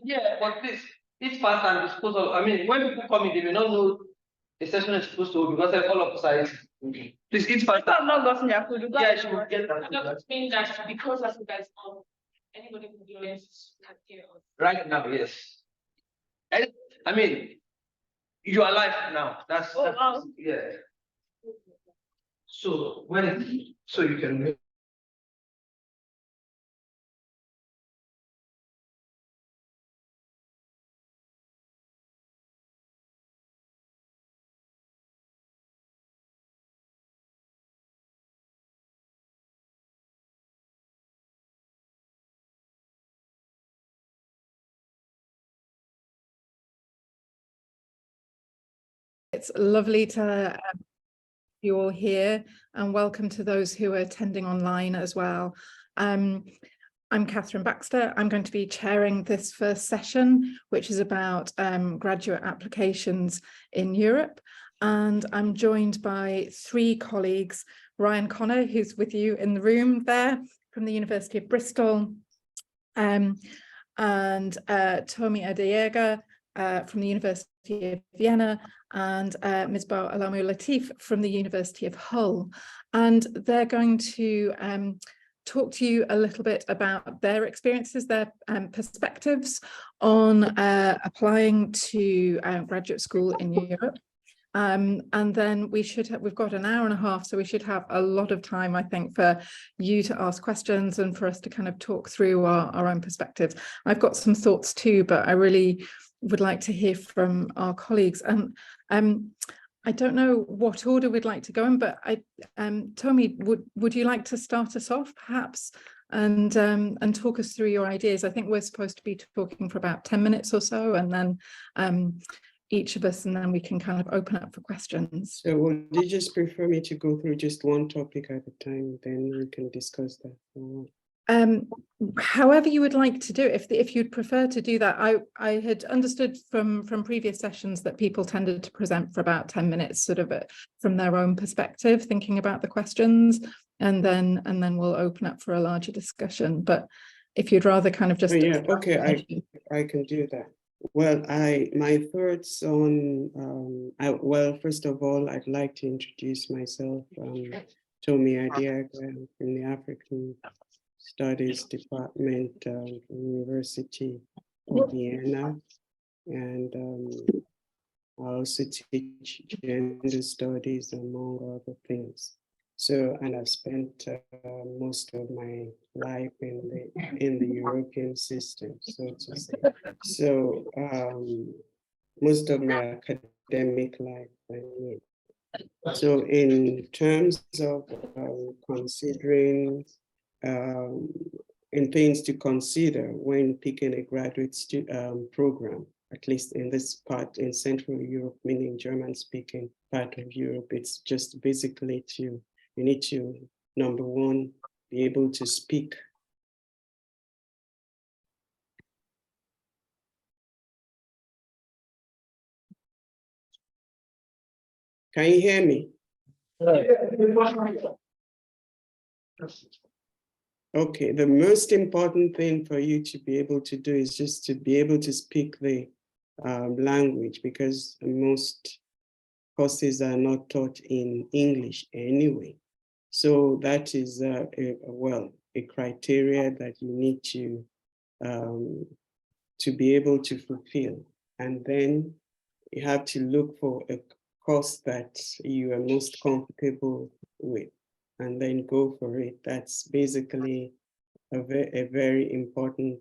Yeah, but please, each part can dispose of. I mean, when people come in, they may not know the session is supposed to because all of us are. Please, each part. I'm not gotten your food. Yeah, she will get that. I don't mean that because as you guys come, anybody can be honest. Right now, yes. I mean, you are alive now. That's wow. Yeah. So so you can. It's lovely to you all here, and welcome to those who are attending online as well. I'm Catherine Baxter. I'm going to be chairing this first session, which is about graduate applications in Europe. And I'm joined by three colleagues: Ryan Connor, who's with you in the room there from the University of Bristol, and Tomi Adeyega from the University of Vienna, and Misbah Alamu Latif from the University of Hull. And they're going to talk to you a little bit about their experiences, their perspectives on applying to graduate school in Europe. And then we've got an hour and a half, so we should have a lot of time, I think, for you to ask questions and for us to kind of talk through our own perspectives. I've got some thoughts too, but I really would like to hear from our colleagues. And I don't know what order we'd like to go in, but Tomi, would you like to start us off, perhaps, and talk us through your ideas? I think we're supposed to be talking for about 10 minutes or so, and then each of us, and then we can kind of open up for questions. So would you just prefer me to go through just one topic at a time, then we can discuss that? However you would like to do it. If you'd prefer to do that, I had understood from previous sessions that people tended to present for about 10 minutes, sort of from their own perspective, thinking about the questions, and then we'll open up for a larger discussion. But if you'd rather kind of just okay, I can do that. Well, my thoughts on well, first of all, I'd like to introduce myself. Tomi Adeyega from the African Studies Department of University of Vienna, and I also teach gender studies, among other things. So, and I've spent most of my life in the European system, so to say. So, most of my academic life, I mean. So, in terms of considering and things to consider when picking a graduate program, at least in this part in Central Europe, meaning German-speaking part of Europe, it's just basically you need to, number one, be able to speak. Can you hear me? Okay, the most important thing for you to be able to do is just to be able to speak the language, because most courses are not taught in English anyway. So that is a criteria that you need to be able to fulfill. And then you have to look for a course that you are most comfortable with, and then go for it. That's basically a very important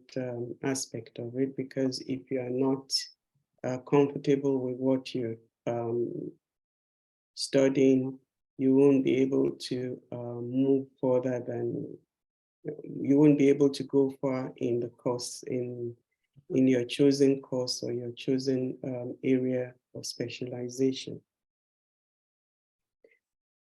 aspect of it, because if you are not comfortable with what you're studying, you won't be able to move further you won't be able to go far in the course, in your chosen course or your chosen area of specialization.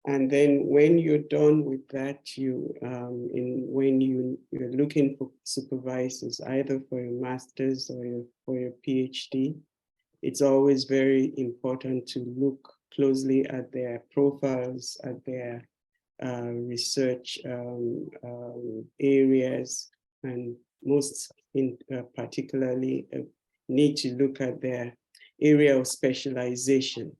And then when you're done with that, when you're looking for supervisors, either for your master's or for your PhD, it's always very important to look closely at their profiles, at their research areas, and most in particularly need to look at their area of specialization,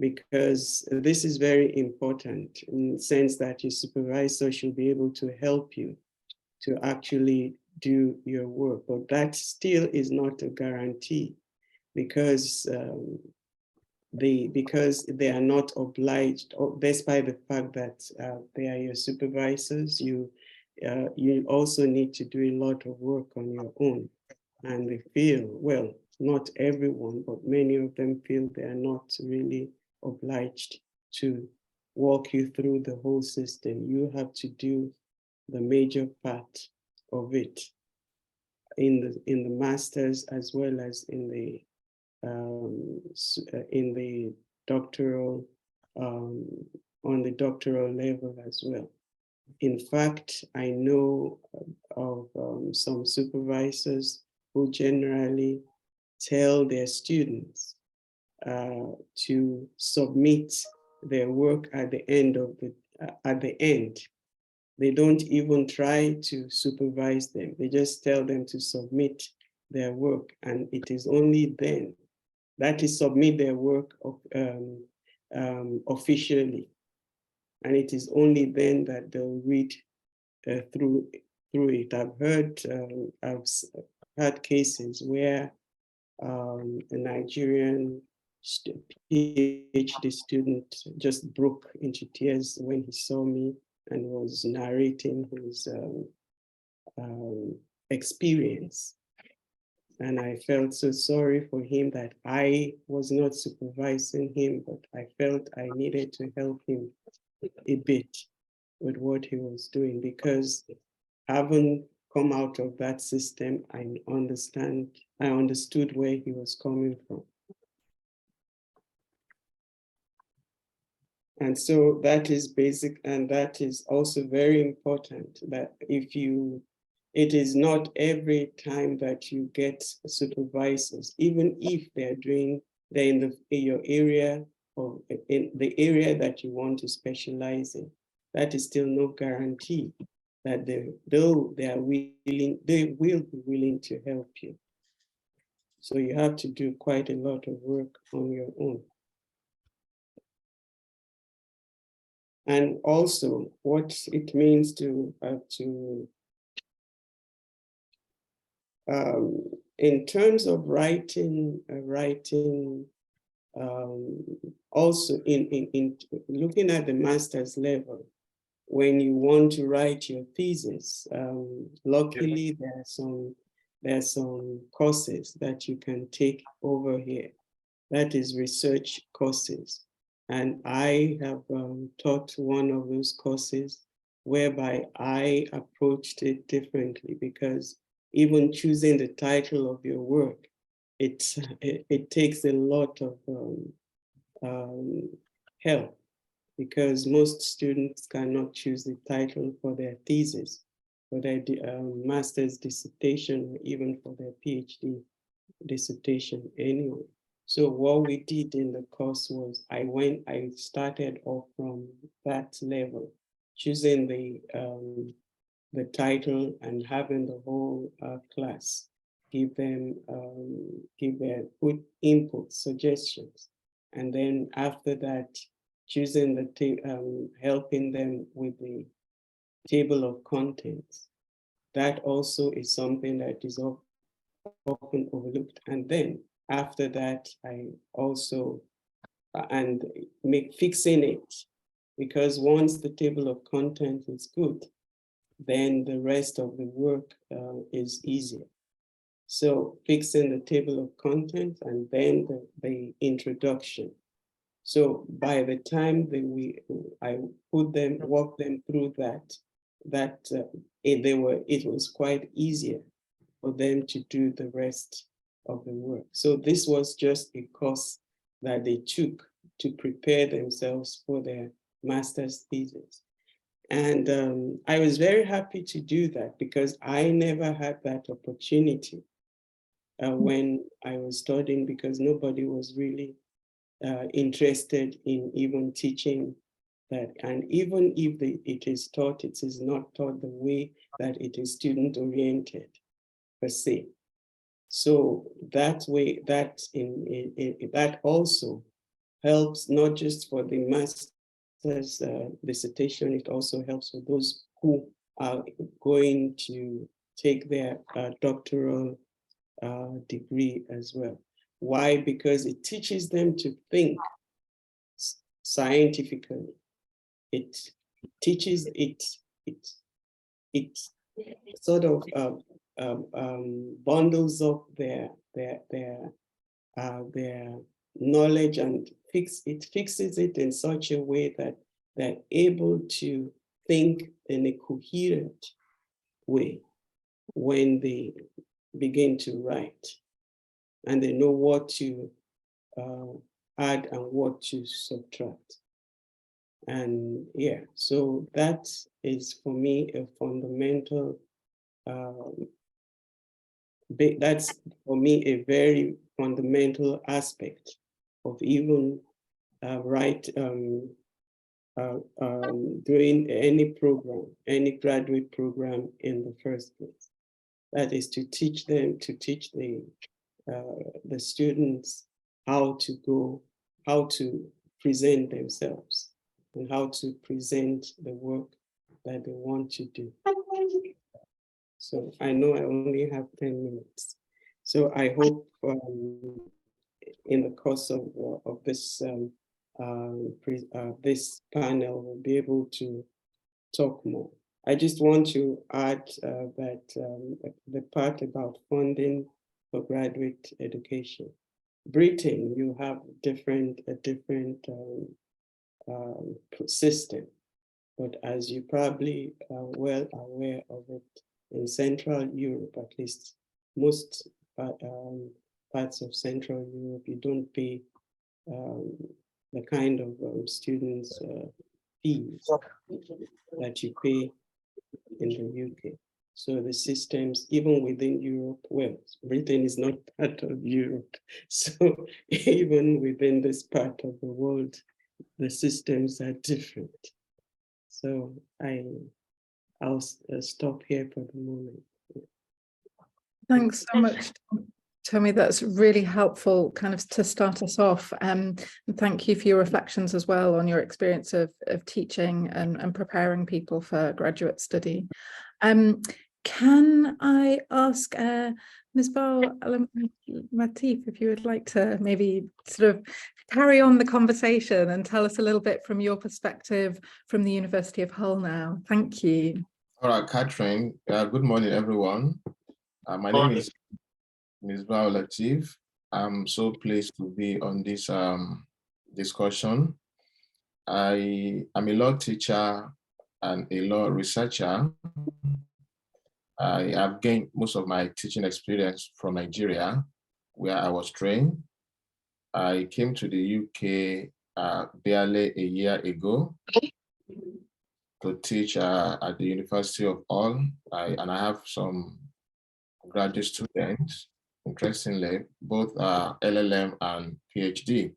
because this is very important in the sense that your supervisor should be able to help you to actually do your work. But that still is not a guarantee, because they are not obliged, despite the fact that they are your supervisors, you also need to do a lot of work on your own. And they feel, well, not everyone, but many of them feel they are not really obliged to walk you through the whole system. You have to do the major part of it in the masters, as well as in the doctoral, on the doctoral level as well. In fact, I know of some supervisors who generally tell their students to submit their work at the end of the end. They don't even try to supervise them. They just tell them to submit their work, and it is only then, that is, submit their work officially, and it is only then that they'll read through it. I've had cases where a Nigerian PhD student just broke into tears when he saw me and was narrating his experience. And I felt so sorry for him that I was not supervising him, but I felt I needed to help him a bit with what he was doing, because having come out of that system, I understood where he was coming from. And so that is basic, and that is also very important, that it is not every time that you get supervisors, even if they're in your area, or in the area that you want to specialize in, that is still no guarantee that they will be willing to help you. So you have to do quite a lot of work on your own. And also what it means in terms of writing, also in looking at the master's level, when you want to write your thesis, luckily there are some courses that you can take over here. That is research courses. And I have taught one of those courses whereby I approached it differently, because even choosing the title of your work, it takes a lot of help, because most students cannot choose the title for their thesis, for their master's dissertation, even for their PhD dissertation anyway. So what we did in the course was I started off from that level, choosing the title and having the whole class give their input, suggestions. And then after that, choosing helping them with the table of contents. That also is something that is often overlooked. And then after that, I also, fixing it, because once the table of content is good, then the rest of the work is easier. So fixing the table of content, and then the introduction. So by the time I walk them through it was quite easier for them to do the rest of the work. So this was just a course that they took to prepare themselves for their master's thesis. And I was very happy to do that, because I never had that opportunity when I was studying, because nobody was really interested in even teaching that, and even if it is taught, it is not taught the way that it is student oriented per se. So that way, that that also helps not just for the master's dissertation, it also helps for those who are going to take their doctoral degree as well. Why? Because it teaches them to think scientifically. It teaches it sort of bundles up their knowledge and fixes it in such a way that they're able to think in a coherent way when they begin to write, and they know what to add and what to subtract. And yeah, so that is for me a fundamental, that's for me a very fundamental aspect of even doing any program, any graduate program in the first place. That is to teach them, to teach the students how to present themselves and how to present the work that they want to do. So I know I only have 10 minutes. So I hope in the course of this this panel we'll be able to talk more. I just want to add that the part about funding for graduate education. Britain, you have a different system, but as you probably are well aware of it, in Central Europe, at least most parts of Central Europe, you don't pay the kind of students' fees that you pay in the UK. So the systems, even within Europe, well, Britain is not part of Europe. So even within this part of the world, the systems are different. So I'll stop here for the moment. Thanks so much, Tommy. That's really helpful kind of to start us off. And thank you for your reflections as well on your experience of teaching and preparing people for graduate study. Can I ask Ms. Latif, if you would like to maybe sort of carry on the conversation and tell us a little bit from your perspective from the University of Hull now. Thank you. All right, Catherine. Good morning, everyone. My name is Ms. Latif. I'm so pleased to be on this discussion. I am a law teacher and a law researcher. I have gained most of my teaching experience from Nigeria, where I was trained. I came to the UK barely a year ago to teach at the University of Hull, and I have some graduate students, interestingly, both LLM and PhD.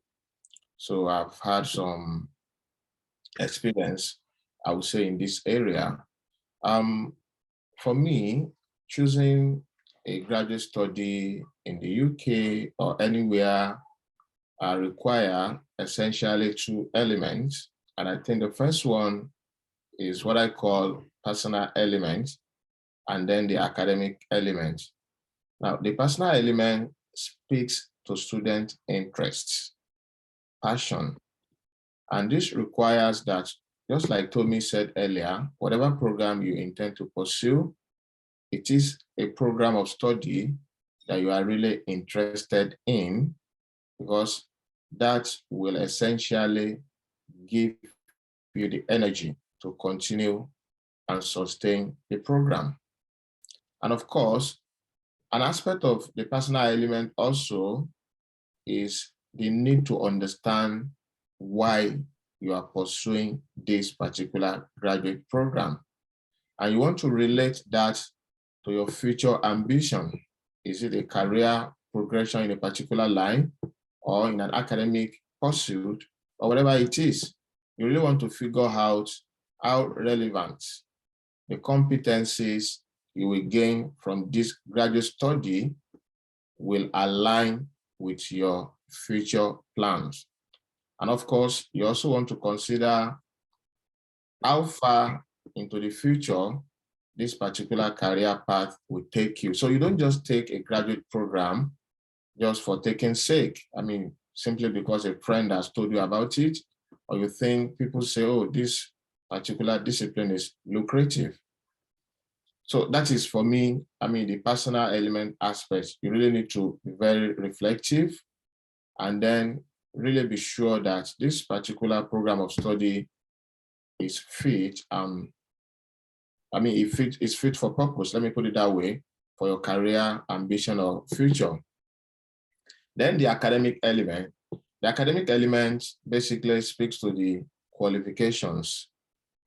So I've had some experience, I would say, in this area. For me, choosing a graduate study in the UK or anywhere require essentially two elements. And I think the first one is what I call personal element, and then the academic element. Now, the personal element speaks to student interests, passion, and this requires that, just like Tommy said earlier, whatever program you intend to pursue, it is a program of study that you are really interested in, because that will essentially give you the energy to continue and sustain the program. And of course, an aspect of the personal element also is the need to understand why you are pursuing this particular graduate program. And you want to relate that to your future ambition. Is it a career progression in a particular line or in an academic pursuit or whatever it is? you really want to figure out how relevant the competencies you will gain from this graduate study will align with your future plans. And of course, you also want to consider how far into the future this particular career path will take you. So you don't just take a graduate program just for taking sake. I mean, simply because a friend has told you about it, or you think people say, oh, this particular discipline is lucrative. So that is for me, I mean, the personal element aspects. You really need to be very reflective and then really be sure that this particular program of study is fit. I mean, it's fit for purpose, let me put it that way, for your career, ambition, or future. Then the academic element. The academic element basically speaks to the qualifications.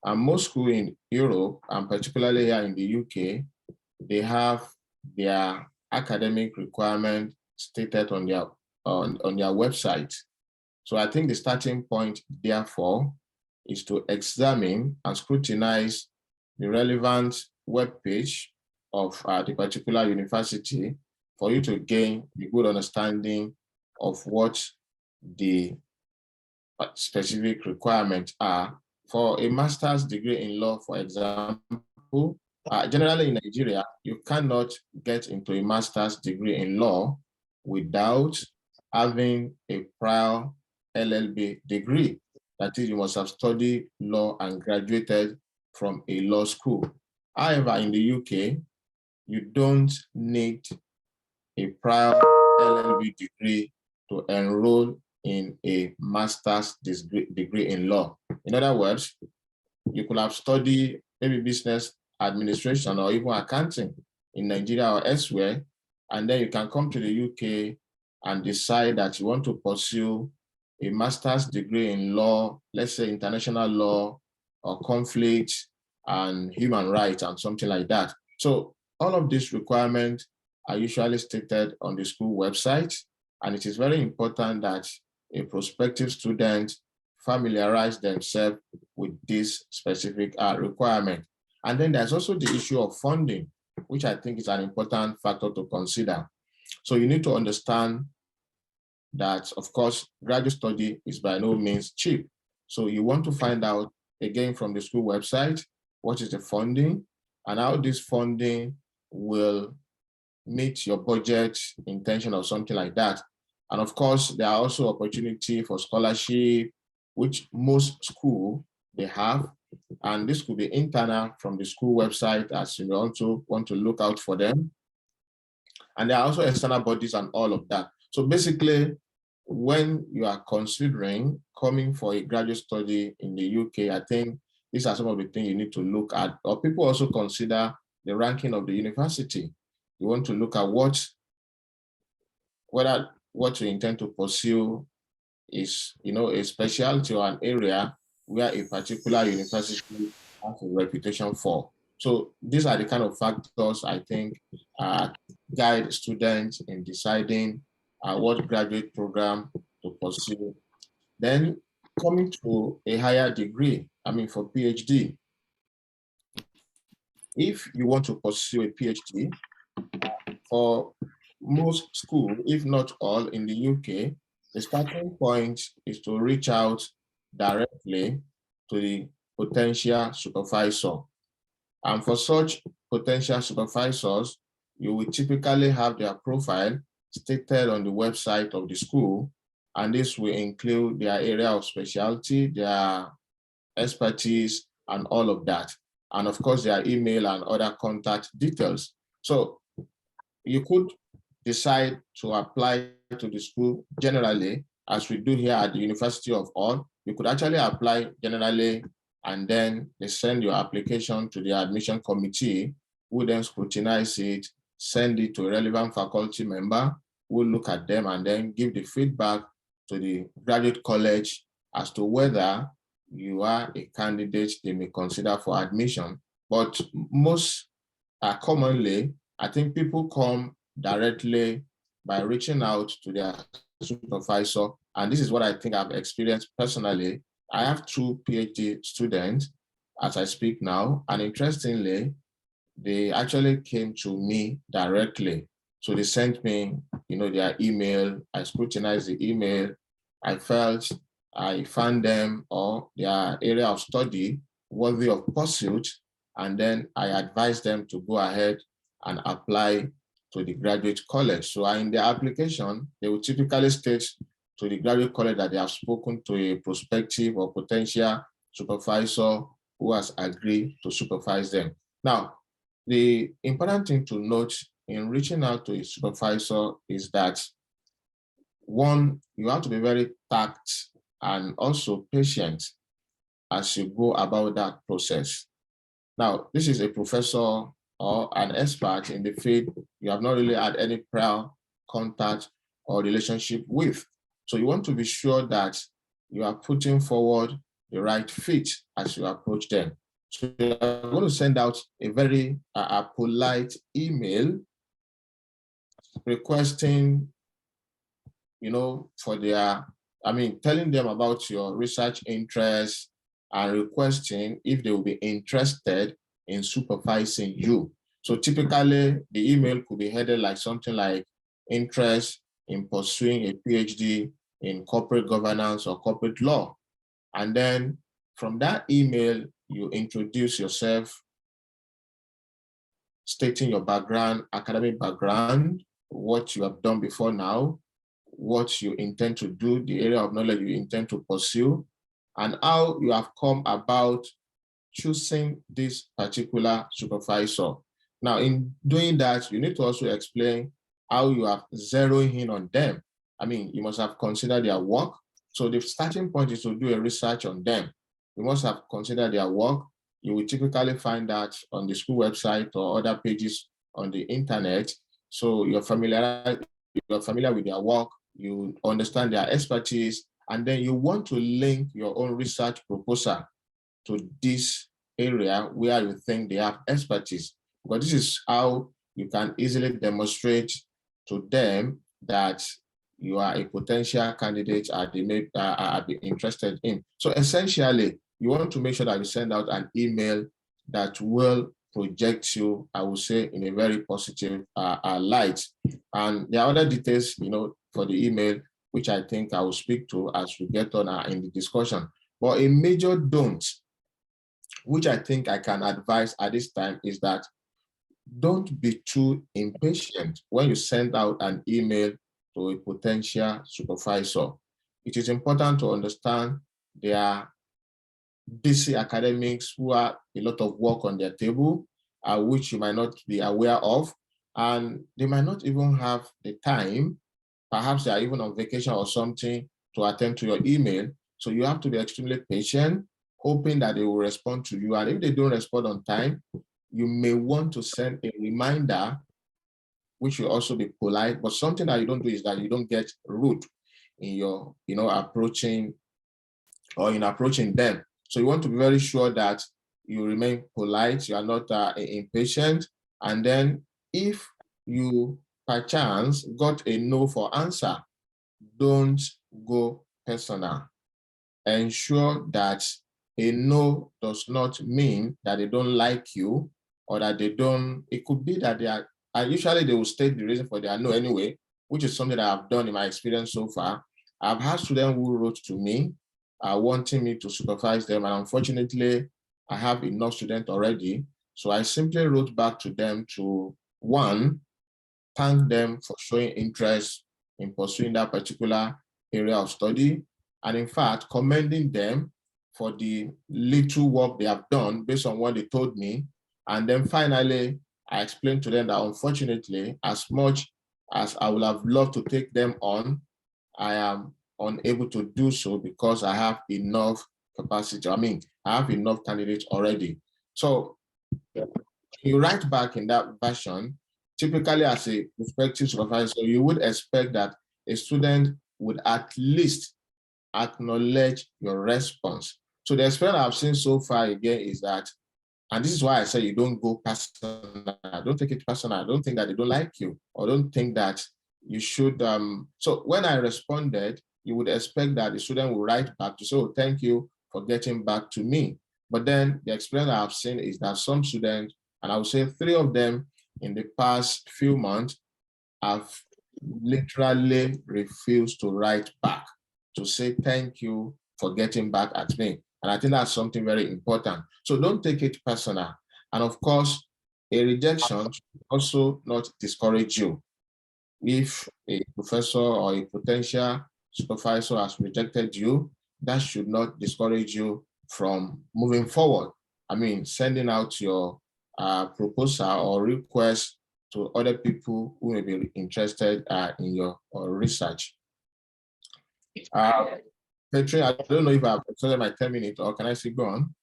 And most schools in Europe, and particularly here in the UK, they have their academic requirement stated on their website. So I think the starting point, therefore, is to examine and scrutinize the relevant web page of the particular university for you to gain a good understanding of what the specific requirements are. For a master's degree in law, for example, generally in Nigeria, you cannot get into a master's degree in law without having a prior LLB degree. That is, you must have studied law and graduated from a law school. However, in the UK, you don't need a prior LLB degree to enroll in a master's degree in law. In other words, you could have studied maybe business administration or even accounting in Nigeria or elsewhere, and then you can come to the UK and decide that you want to pursue a master's degree in law, let's say international law or conflict and human rights and something like that. So all of these requirements are usually stated on the school website, and it is very important that a prospective student familiarize themselves with this specific requirement. And then there's also the issue of funding, which I think is an important factor to consider. So you need to understand that, of course, graduate study is by no means cheap. So you want to find out, again, from the school website, what is the funding and how this funding will meet your budget intention or something like that. And of course, there are also opportunity for scholarship, which most schools they have. And this could be internal from the school website, as you also want to look out for them. And there are also external bodies and all of that. So basically, when you are considering coming for a graduate study in the UK, I think these are some of the things you need to look at. Or people also consider the ranking of the university. You want to look at whether what you intend to pursue is, a specialty or an area where a particular university has a reputation for. So these are the kind of factors I think guide students in deciding what graduate program to pursue. Then coming to a higher degree, I mean for PhD, if you want to pursue a PhD, for most schools, if not all in the UK, the starting point is to reach out directly to the potential supervisor. And for such potential supervisors, you will typically have their profile stated on the website of the school, and this will include their area of specialty, their expertise, and all of that. And of course, their email and other contact details. So you could decide to apply to the school generally, as we do here at the University of Hull. You could actually apply generally, and then they send your application to the admission committee, who then scrutinize it, send it to a relevant faculty member, who will look at them and then give the feedback to the graduate college as to whether you are a candidate they may consider for admission. But most commonly, I think people come directly by reaching out to their supervisor. And this is what I think I've experienced personally I have 2 PhD students as I speak now, and interestingly, they actually came to me directly. So they sent me, their email. I scrutinized the email. I felt I found them or their area of study worthy of pursuit, and then I advised them to go ahead and apply to the graduate college. So in their application, they will typically state to the graduate college that they have spoken to a prospective or potential supervisor who has agreed to supervise them. Now, the important thing to note in reaching out to a supervisor is that, one, you have to be very tact and also patient as you go about that process. Now, this is a professor or an expert in the field you have not really had any prior contact or relationship with. So you want to be sure that you are putting forward the right fit as you approach them. So you're going to send out a very polite email requesting, for their, telling them about your research interests and requesting if they will be interested in supervising you. So typically the email could be headed like something like interest in pursuing a PhD in corporate governance or corporate law. And then from that email, you introduce yourself, stating your background, academic background, what you have done before now, what you intend to do, the area of knowledge you intend to pursue, and how you have come about choosing this particular supervisor. Now, in doing that, you need to also explain how you are zeroing in on them. You must have considered their work. So the starting point is to do a research on them. You must have considered their work. You will typically find that on the school website or other pages on the internet. So you're familiar with their work, you understand their expertise, and then you want to link your own research proposal to this area where you think they have expertise. Because this is how you can easily demonstrate to them that you are a potential candidate they may be interested in. So essentially, you want to make sure that you send out an email that will project you, I would say, in a very positive light. And there are other details, for the email, which I think I will speak to as we get on in the discussion. But a major don't, which I think I can advise at this time, is that don't be too impatient when you send out an email to a potential supervisor. It is important to understand their busy academics who have a lot of work on their table, which you might not be aware of, and they might not even have the time. Perhaps they are even on vacation or something to attend to your email. So you have to be extremely patient, hoping that they will respond to you. And if they don't respond on time, you may want to send a reminder, which will also be polite. But something that you don't do is that you don't get rude in your, approaching them. So you want to be very sure that you remain polite, you are not impatient. And then if you perchance got a no for answer, don't go personal. Ensure that a no does not mean that they don't like you or that they don't, it could be that they are, and usually they will state the reason for their no anyway, which is something that I've done in my experience so far. I've had students who wrote to me wanting me to supervise them, and unfortunately, I have enough students already. So I simply wrote back to them to, one, thank them for showing interest in pursuing that particular area of study, and in fact, commending them for the little work they have done based on what they told me. And then finally, I explained to them that unfortunately, as much as I would have loved to take them on, I am unable to do so because I have enough capacity. I have enough candidates already. So you write back in that version, typically as a prospective supervisor, you would expect that a student would at least acknowledge your response. So the experience I've seen so far again is that, and this is why I say you don't go personal, don't take it personal. Don't think that they don't like you, or don't think that you should. So when I responded, you would expect that the student will write back to say, oh, thank you for getting back to me. But then the experience I have seen is that some students, and I would say 3 of them in the past few months, have literally refused to write back to say thank you for getting back at me. And I think that's something very important. So don't take it personal. And of course, a rejection should also not discourage you. If a professor or a potential supervisor has rejected you, that should not discourage you from moving forward. I mean, sending out your proposal or request to other people who may be interested in your research. Petri, I don't know if I've extended my 10 minutes, or can I still go on?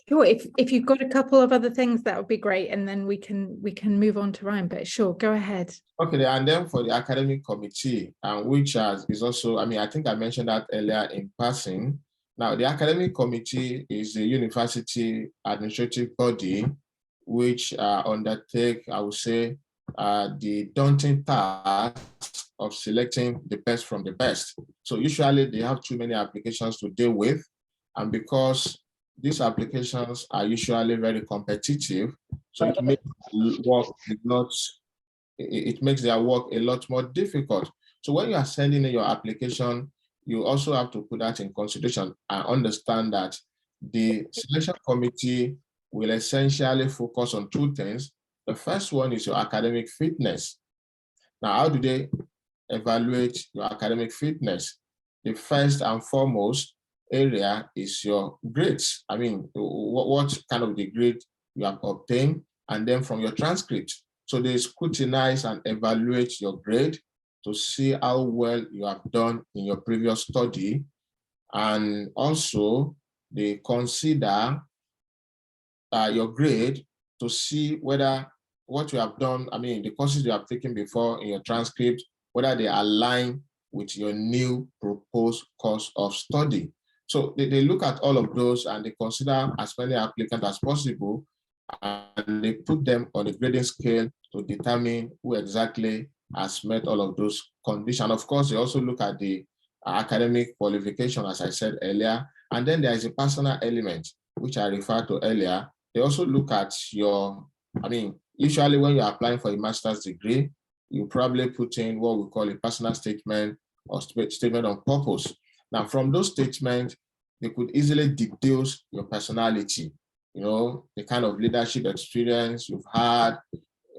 Sure, if you've got a couple of other things, that would be great, and then we can move on to Ryan, but sure, go ahead. Okay, and then for the academic committee, which is also, I mean, I think I mentioned that earlier in passing. Now, the academic committee is a university administrative body which undertake, I would say, the daunting task of selecting the best from the best. So usually they have too many applications to deal with, and because these applications are usually very competitive, so it makes their work a lot more difficult. So when you are sending in your application, you also have to put that in consideration and understand that the selection committee will essentially focus on 2 things. The first one is your academic fitness. Now, how do they evaluate your academic fitness? The first and foremost area is your grades. I mean, what kind of the grade you have obtained, and then from your transcript. So they scrutinize and evaluate your grade to see how well you have done in your previous study. And also they consider your grade to see whether what you have done, I mean, the courses you have taken before in your transcript, whether they align with your new proposed course of study. So they look at all of those and they consider as many applicants as possible, and they put them on a grading scale to determine who exactly has met all of those conditions. Of course, they also look at the academic qualification, as I said earlier, and then there is a personal element, which I referred to earlier. They also look at your, I mean, usually when you're applying for a master's degree, you probably put in what we call a personal statement or statement on purpose. Now, from those statements, they could easily deduce your personality, you know, the kind of leadership experience you've had,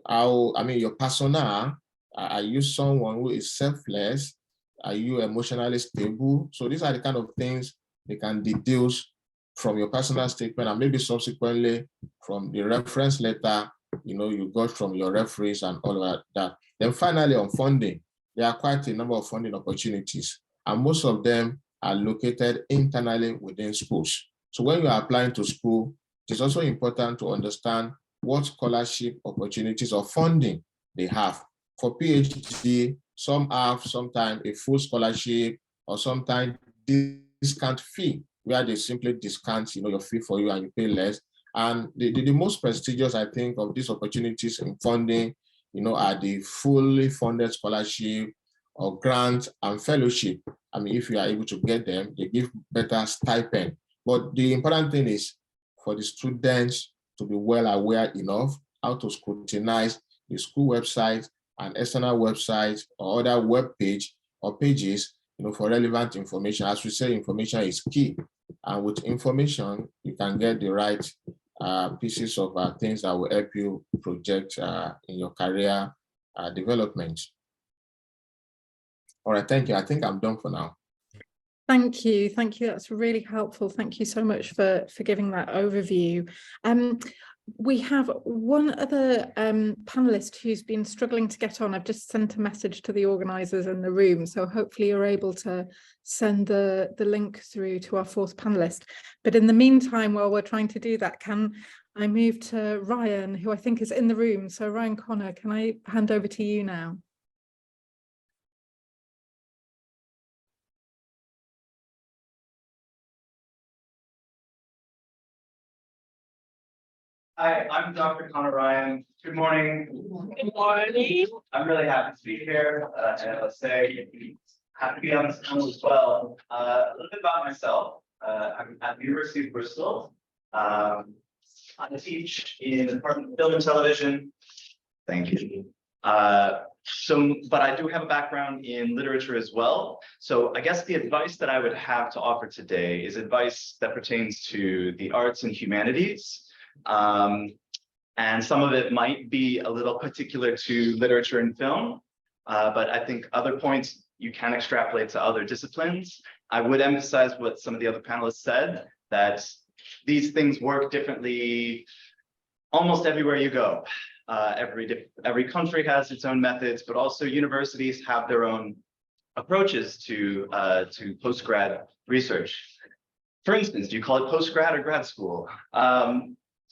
how, I mean, your persona. Are you someone who is selfless? Are you emotionally stable? So these are the kind of things they can deduce from your personal statement, and maybe subsequently from the reference letter, you know, you got from your referees and all of that. Then finally, on funding, there are quite a number of funding opportunities, and most of them are located internally within schools. So when you are applying to school, it is also important to understand what scholarship opportunities or funding they have. For PhD, some have sometimes a full scholarship or sometimes discount fee, where they simply discount, you know, your fee for you and you pay less. And the most prestigious, I think, of these opportunities in funding, you know, are the fully funded scholarship or grant and fellowship. I mean, if you are able to get them, they give better stipend. But the important thing is for the students to be well aware enough how to scrutinize the school website and external websites or other web page or pages, you know, for relevant information. As we say, information is key. And with information, you can get the right pieces of things that will help you project in your career development. All right, thank you. I think I'm done for now. Thank you. That's really helpful. Thank you so much for giving that overview. We have one other panelist who's been struggling to get on. I've just sent a message to the organisers in the room, so hopefully you're able to send the link through to our 4th panelist. But in the meantime, while we're trying to do that, can I move to Ryan, who I think is in the room? So Ryan Connor, can I hand over to you now? Hi, I'm Dr. Connor Ryan. Good morning. Good morning. I'm really happy to be here at LSA. Happy to be on this panel as well. A little bit about myself. I'm at the University of Bristol. I teach in the Department of Film and Television. Thank you. But I do have a background in literature as well. So I guess the advice that I would have to offer today is advice that pertains to the arts and humanities. And some of it might be a little particular to literature and film, but I think other points you can extrapolate to other disciplines. I would emphasize what some of the other panelists said, that these things work differently almost everywhere you go. Every country has its own methods, but also universities have their own approaches to post-grad research. For instance, do you call it post-grad or grad school?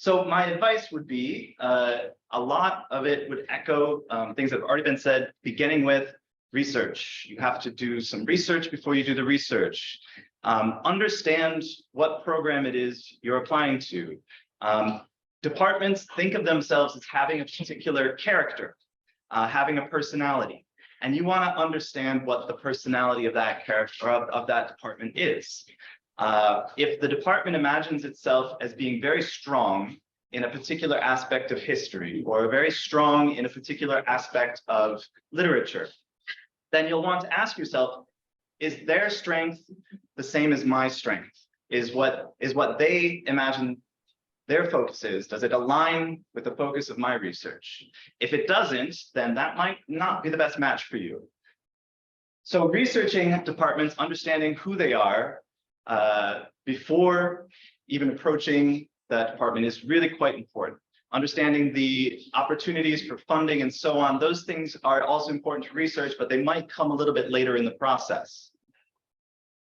So my advice would be, a lot of it would echo things that have already been said, beginning with research. You have to do some research before you do the research. Understand what program it is you're applying to. Departments think of themselves as having a particular character, having a personality, and you want to understand what the personality of that character of that department is. If the department imagines itself as being very strong in a particular aspect of history, or very strong in a particular aspect of literature, then you'll want to ask yourself, is their strength the same as my strength? Is what they imagine their focus is, does it align with the focus of my research? If it doesn't, then that might not be the best match for you. So researching departments, understanding who they are before even approaching that department is really quite important. Understanding the opportunities for funding and so on, those things are also important to research, but they might come a little bit later in the process.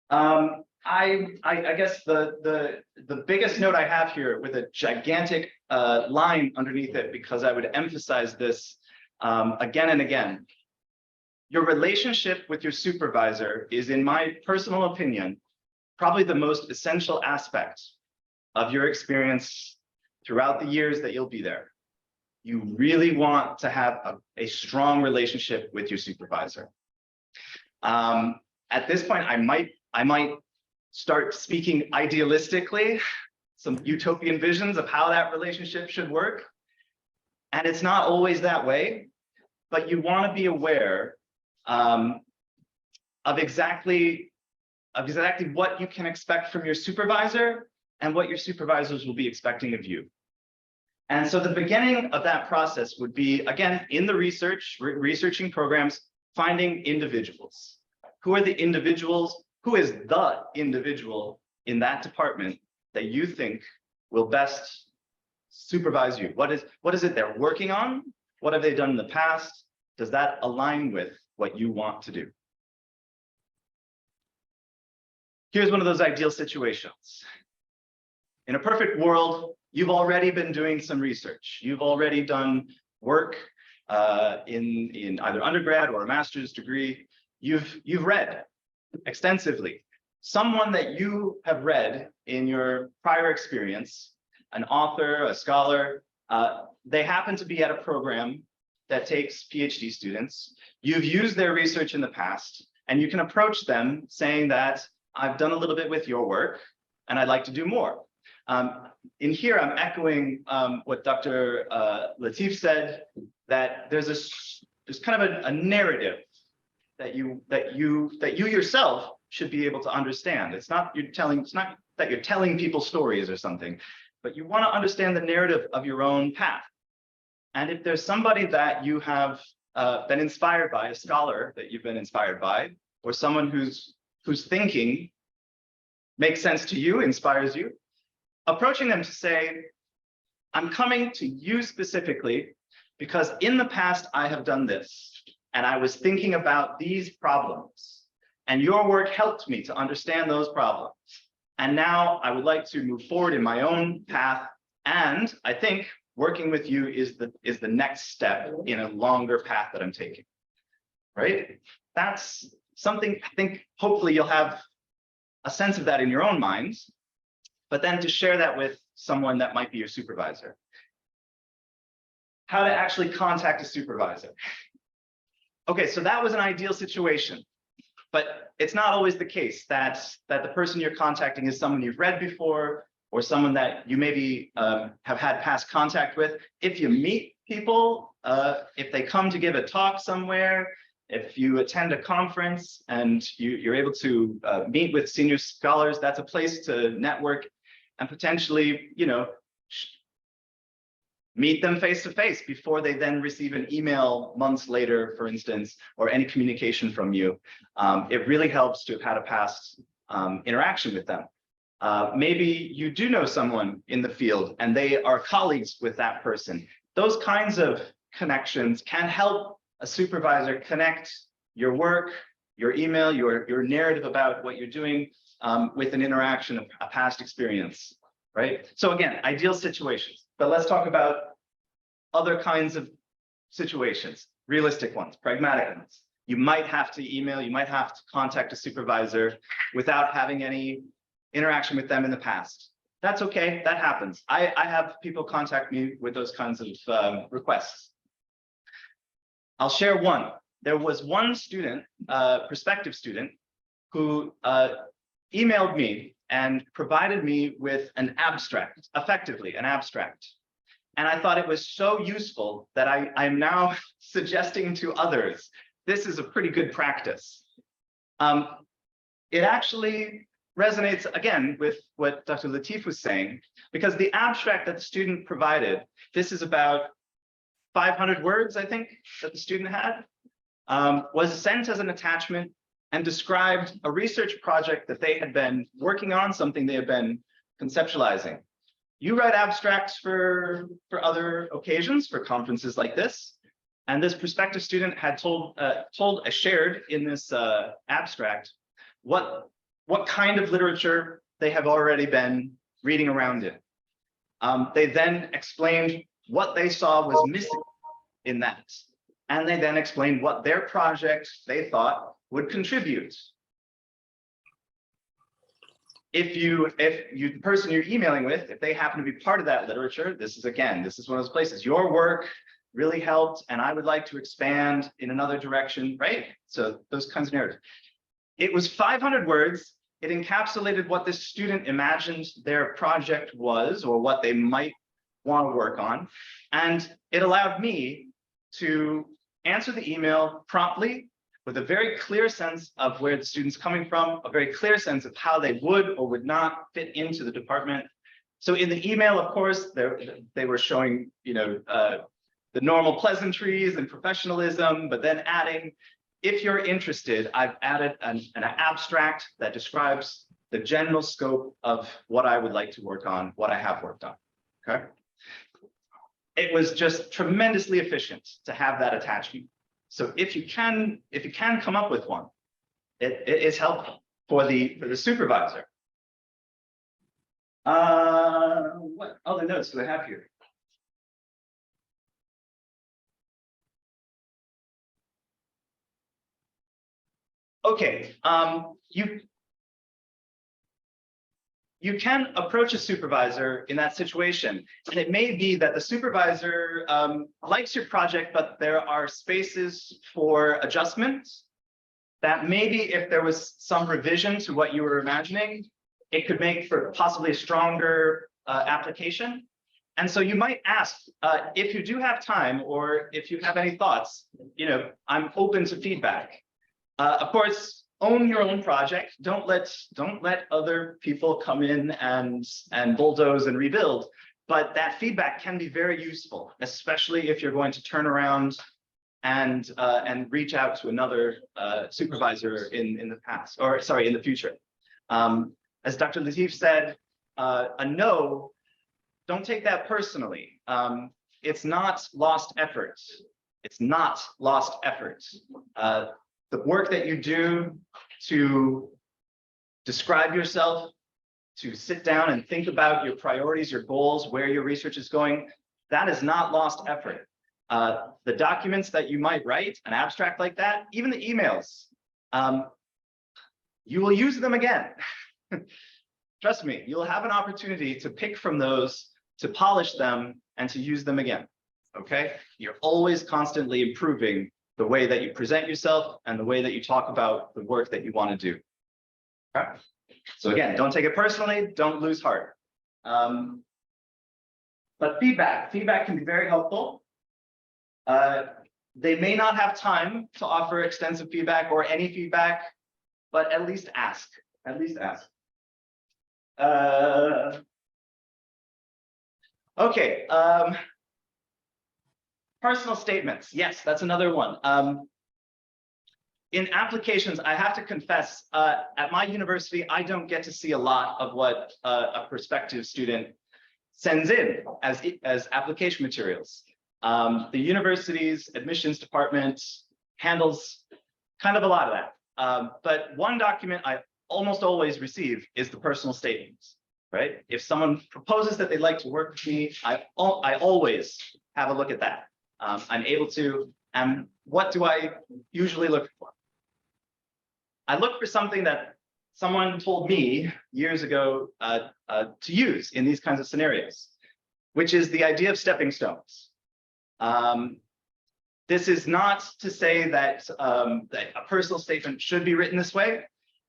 I guess the biggest note I have here with a gigantic line underneath it, because I would emphasize this again and again. Your relationship with your supervisor is, in my personal opinion, probably the most essential aspect of your experience throughout the years that you'll be there. You really want to have a strong relationship with your supervisor. At this point, I might start speaking idealistically, some utopian visions of how that relationship should work. And it's not always that way, but you want to be aware of exactly what you can expect from your supervisor and what your supervisors will be expecting of you. And so the beginning of that process would be, again, in the researching programs, finding individuals. Who are the individuals? Who is the individual in that department that you think will best supervise you? What is it they're working on? What have they done in the past? Does that align with what you want to do? Here's one of those ideal situations. In a perfect world, you've already been doing some research. You've already done work in either undergrad or a master's degree. You've read extensively. Someone that you have read in your prior experience, an author, a scholar, they happen to be at a program that takes PhD students. You've used their research in the past, and you can approach them saying that I've done a little bit with your work, and I'd like to do more. In here, I'm echoing what Dr. Latif said, that there's kind of a narrative that you yourself should be able to understand. It's not that you're telling people stories or something, but you want to understand the narrative of your own path. And if there's somebody that you have been inspired by, a scholar that you've been inspired by, or someone whose thinking makes sense to you, inspires you, approaching them to say, I'm coming to you specifically because in the past I have done this, and I was thinking about these problems, and your work helped me to understand those problems. And now I would like to move forward in my own path, and I think working with you is the next step in a longer path that I'm taking, right? That's something I think hopefully you'll have a sense of that in your own minds, but then to share that with someone that might be your supervisor. How to actually contact a supervisor. Okay, so that was an ideal situation. But it's not always the case that the person you're contacting is someone you've read before or someone that you maybe have had past contact with. If you meet people, if they come to give a talk somewhere, if you attend a conference and you're able to meet with senior scholars, that's a place to network and potentially, meet them face to face before they then receive an email months later, for instance, or any communication from you. It really helps to have had a past interaction with them. Maybe you do know someone in the field and they are colleagues with that person. Those kinds of connections can help a supervisor connect your work, your email, your narrative about what you're doing with an interaction of a past experience, right? So again, ideal situations, but let's talk about other kinds of situations, realistic ones, pragmatic ones. You might have to email, you might have to contact a supervisor without having any interaction with them in the past. That's okay, that happens. I have people contact me with those kinds of requests. I'll share one. There was one student, prospective student, who emailed me and provided me with an abstract, effectively an abstract. And I thought it was so useful that I'm now suggesting to others, this is a pretty good practice. It actually resonates again with what Dr. Latif was saying, because the abstract that the student provided, this is about 500 words, I think, that the student had, was sent as an attachment and described a research project that they had been working on, something they had been conceptualizing. You write abstracts for other occasions, for conferences like this, and this prospective student had shared in this abstract what kind of literature they have already been reading around in. They then explained what they saw was missing in that. And they then explained what their project they thought would contribute. If the person you're emailing with, if they happen to be part of that literature, this is one of those places. Your work really helped, and I would like to expand in another direction, right? So those kinds of narratives. It was 500 words. It encapsulated what this student imagined their project was, or what they might want to work on. And it allowed me to answer the email promptly with a very clear sense of where the student's coming from, a very clear sense of how they would or would not fit into the department. So in the email, of course, they were showing, the normal pleasantries and professionalism, but then adding, if you're interested, I've added an abstract that describes the general scope of what I would like to work on, what I have worked on, okay? It was just tremendously efficient to have that attachment. So if you can come up with one, it is helpful for the supervisor. What other notes do I have here? Okay, you can approach a supervisor in that situation, and it may be that the supervisor likes your project, but there are spaces for adjustment that maybe if there was some revision to what you were imagining, it could make for possibly a stronger application. And so you might ask, if you do have time, or if you have any thoughts, I'm open to feedback. Of course, own your own project. Don't let other people come in and bulldoze and rebuild. But that feedback can be very useful, especially if you're going to turn around and reach out to another supervisor in the future. As Dr. Latif said, a no, don't take that personally. It's not lost effort. It's not lost effort. The work that you do to describe yourself, to sit down and think about your priorities, your goals, where your research is going, that is not lost effort. The documents that you might write, an abstract like that, even the emails, you will use them again. Trust me, you'll have an opportunity to pick from those, to polish them, and to use them again, okay? You're always constantly improving the way that you present yourself, and the way that you talk about the work that you want to do. Okay? So again, don't take it personally, don't lose heart. But feedback can be very helpful. They may not have time to offer extensive feedback or any feedback, but at least ask. At least ask. Okay. Personal statements. Yes, that's another one. In applications, I have to confess, at my university, I don't get to see a lot of what a prospective student sends in as application materials. The university's admissions department handles kind of a lot of that. But one document I almost always receive is the personal statements, right? If someone proposes that they'd like to work with me, I always have a look at that. I'm able to, and what do I usually look for? I look for something that someone told me years ago to use in these kinds of scenarios, which is the idea of stepping stones. This is not to say that, that a personal statement should be written this way,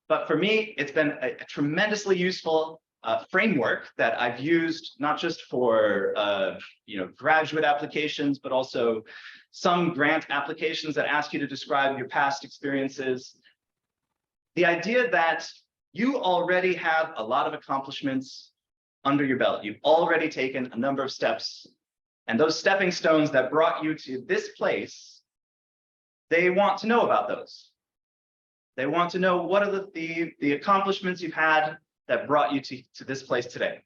but for me, it's been a tremendously useful framework that I've used not just for graduate applications, but also some grant applications that ask you to describe your past experiences. The idea that you already have a lot of accomplishments under your belt. You've already taken a number of steps, and those stepping stones that brought you to this place, they want to know about those. They want to know what are the accomplishments you've had that brought you to this place today.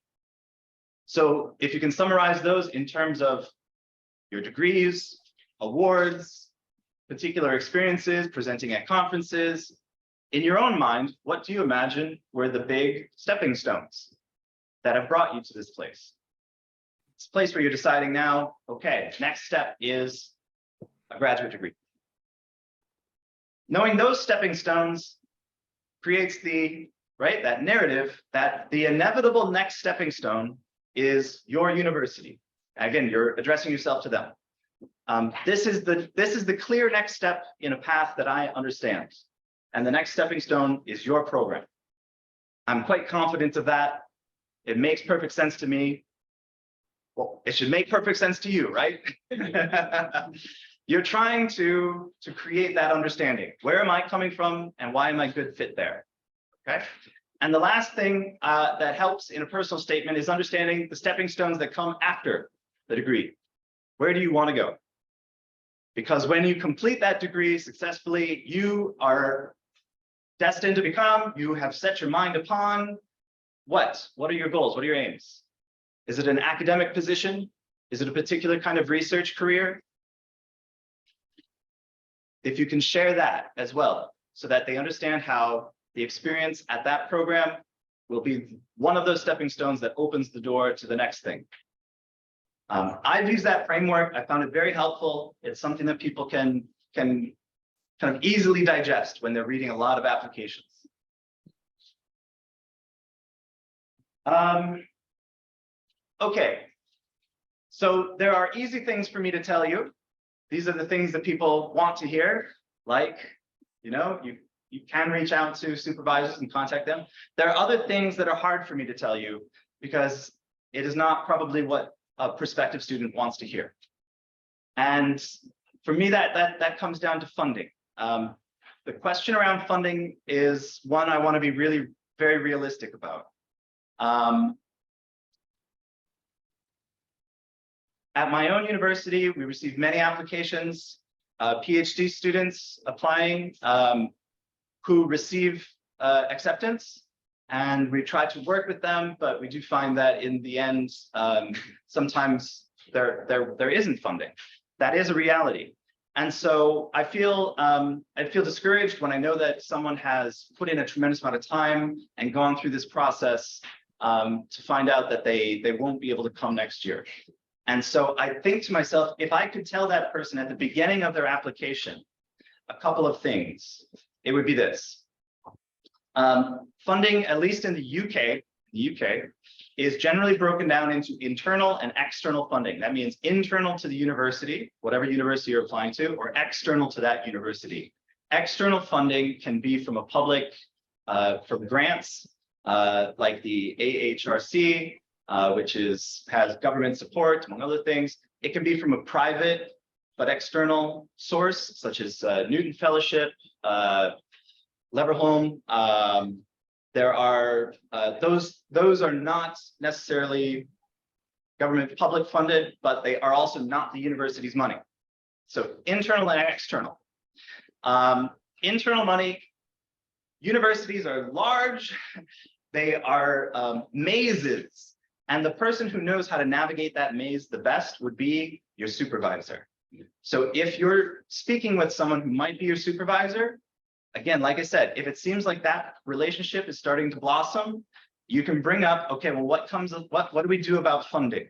So if you can summarize those in terms of your degrees, awards, particular experiences, presenting at conferences, in your own mind, what do you imagine were the big stepping stones that have brought you to this place? It's a place where you're deciding now, okay, next step is a graduate degree. Knowing those stepping stones creates that narrative that the inevitable next stepping stone is your university. Again, you're addressing yourself to them. This is the clear next step in a path that I understand. And the next stepping stone is your program. I'm quite confident of that. It makes perfect sense to me. Well, it should make perfect sense to you, right? You're trying to create that understanding. Where am I coming from and why am I a good fit there? Okay. And the last thing that helps in a personal statement is understanding the stepping stones that come after the degree. Where do you want to go? Because when you complete that degree successfully, you are destined to become, you have set your mind upon what? What are your goals? What are your aims? Is it an academic position? Is it a particular kind of research career? If you can share that as well, so that they understand how the experience at that program will be one of those stepping stones that opens the door to the next thing. I've used that framework. I found it very helpful. It's something that people can kind of easily digest when they're reading a lot of applications. Okay, so there are easy things for me to tell you. These are the things that people want to hear, like, you can reach out to supervisors and contact them. There are other things that are hard for me to tell you because it is not probably what a prospective student wants to hear. And for me, that comes down to funding. The question around funding is one I want to be really very realistic about. At my own university, we received many applications, PhD students applying who receive acceptance, and we try to work with them, but we do find that in the end, sometimes there isn't funding. That is a reality. And so I feel discouraged when I know that someone has put in a tremendous amount of time and gone through this process to find out that they won't be able to come next year. And so I think to myself, if I could tell that person at the beginning of their application a couple of things, it would be this. Funding, at least in the UK, is generally broken down into internal and external funding. That means internal to the university, whatever university you're applying to, or external to that university. External funding can be from a public, from grants, like the AHRC, which has government support, among other things. It can be from a private but external source, such as Newton Fellowship, Leverhulme. There are those are not necessarily government public funded, but they are also not the university's money. So internal and external. Internal money, universities are large, they are mazes, and the person who knows how to navigate that maze the best would be your supervisor. So if you're speaking with someone who might be your supervisor, again, like I said, if it seems like that relationship is starting to blossom, you can bring up, okay, well, what do we do about funding?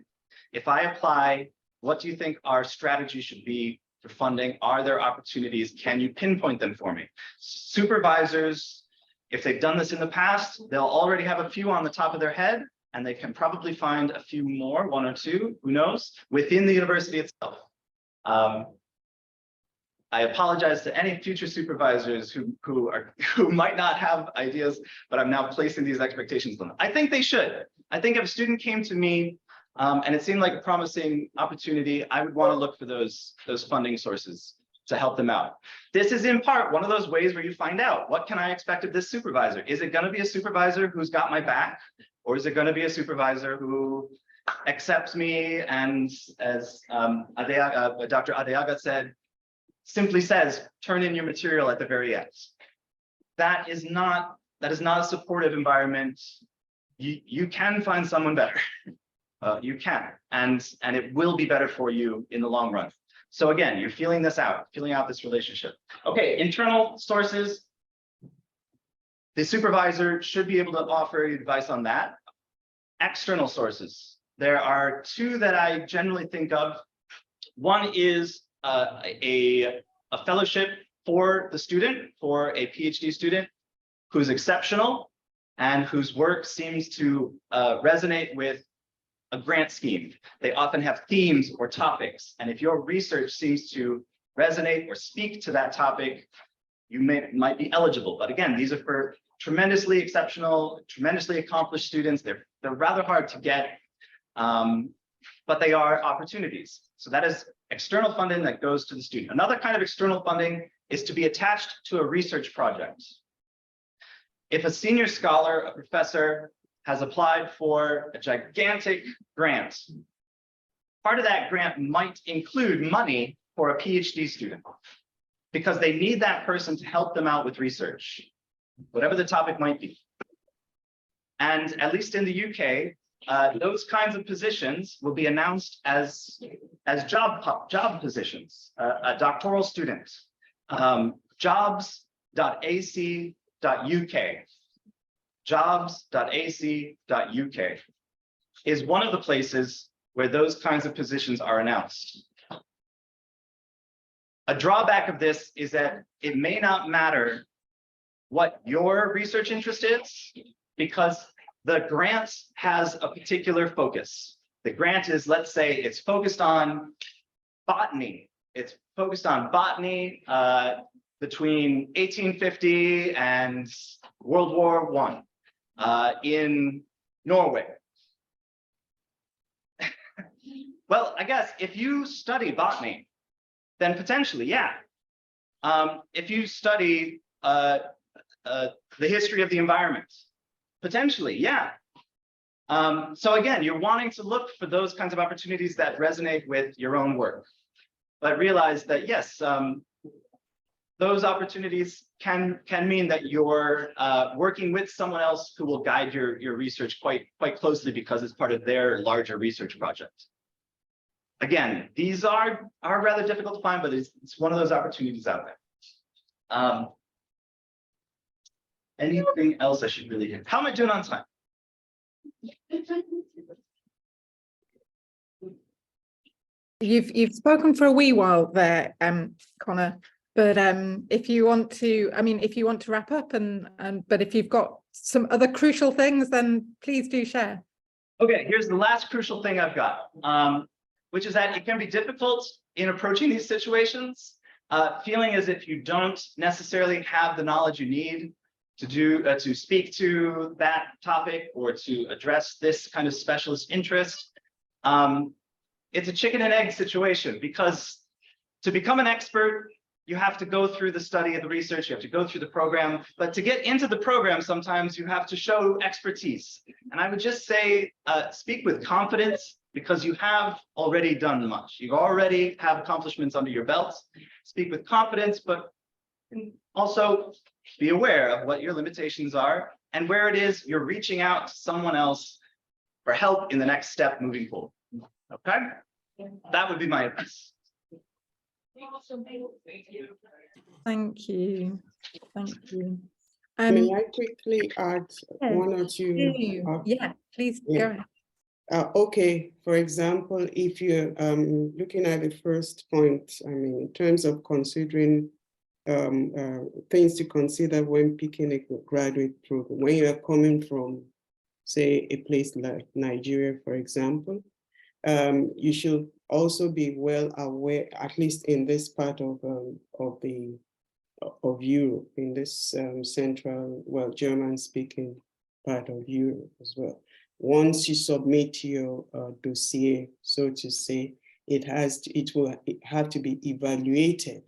If I apply, what do you think our strategy should be for funding? Are there opportunities? Can you pinpoint them for me? Supervisors, if they've done this in the past, they'll already have a few on the top of their head, and they can probably find a few more, one or two, who knows, within the university itself. I apologize to any future supervisors who might not have ideas, but I'm now placing these expectations on them. I think they should. I think if a student came to me and it seemed like a promising opportunity, I would want to look for those funding sources to help them out. This is in part one of those ways where you find out, what can I expect of this supervisor? Is it going to be a supervisor who's got my back, or is it going to be a supervisor who accepts me and, as Dr. Adeaga said, simply says, turn in your material at the very end? That is not a supportive environment. You can find someone better. You can, and it will be better for you in the long run. So again, you're feeling out this relationship. Okay, internal sources. The supervisor should be able to offer advice on that. External sources. There are two that I generally think of. One is a fellowship for the student, for a PhD student who's exceptional and whose work seems to resonate with a grant scheme. They often have themes or topics, and if your research seems to resonate or speak to that topic, you might be eligible. But again, these are for tremendously exceptional, tremendously accomplished students. They're rather hard to get, but they are opportunities. So that is external funding that goes to the student. Another kind of external funding is to be attached to a research project. If a senior scholar, a professor, has applied for a gigantic grant, part of that grant might include money for a PhD student, because they need that person to help them out with research, whatever the topic might be. And at least in the UK, those kinds of positions will be announced as job positions. A doctoral student, jobs.ac.uk. Jobs.ac.uk is one of the places where those kinds of positions are announced. A drawback of this is that it may not matter what your research interest is, because the grant has a particular focus. The grant is, let's say, it's focused on botany. It's focused on botany between 1850 and World War I. In Norway. Well, I guess if you study botany, then potentially, yeah. If you study the history of the environment, potentially, yeah. So again, you're wanting to look for those kinds of opportunities that resonate with your own work, but realize that yes, those opportunities can mean that you're working with someone else who will guide your research quite closely, because it's part of their larger research project. Again, these are rather difficult to find, but it's one of those opportunities out there. Anything else I should really hit? How am I doing on time? You've spoken for a wee while there, Connor. But if you want to, if you want to wrap up but if you've got some other crucial things, then please do share. Okay, here's the last crucial thing I've got, which is that it can be difficult in approaching these situations, feeling as if you don't necessarily have the knowledge you need to speak to that topic or to address this kind of specialist interest. It's a chicken and egg situation, because to become an expert, you have to go through the study of the research, you have to go through the program, but to get into the program, sometimes you have to show expertise. And I would just say, speak with confidence, because you have already done much. You already have accomplishments under your belt. Speak with confidence, but also be aware of what your limitations are and where it is you're reaching out to someone else for help in the next step moving forward. Okay? That would be my advice. Thank you. Thank you. May I quickly add yeah, one or two? Yeah, please Yeah. go ahead. Okay, for example, if you're looking at the first point, I mean, in terms of considering things to consider when picking a graduate program, when you're coming from, say, a place like Nigeria, for example, you should also be well aware, at least in this part of Europe, in this central, well, German-speaking part of Europe as well. Once you submit your dossier, so to say, it will have to be evaluated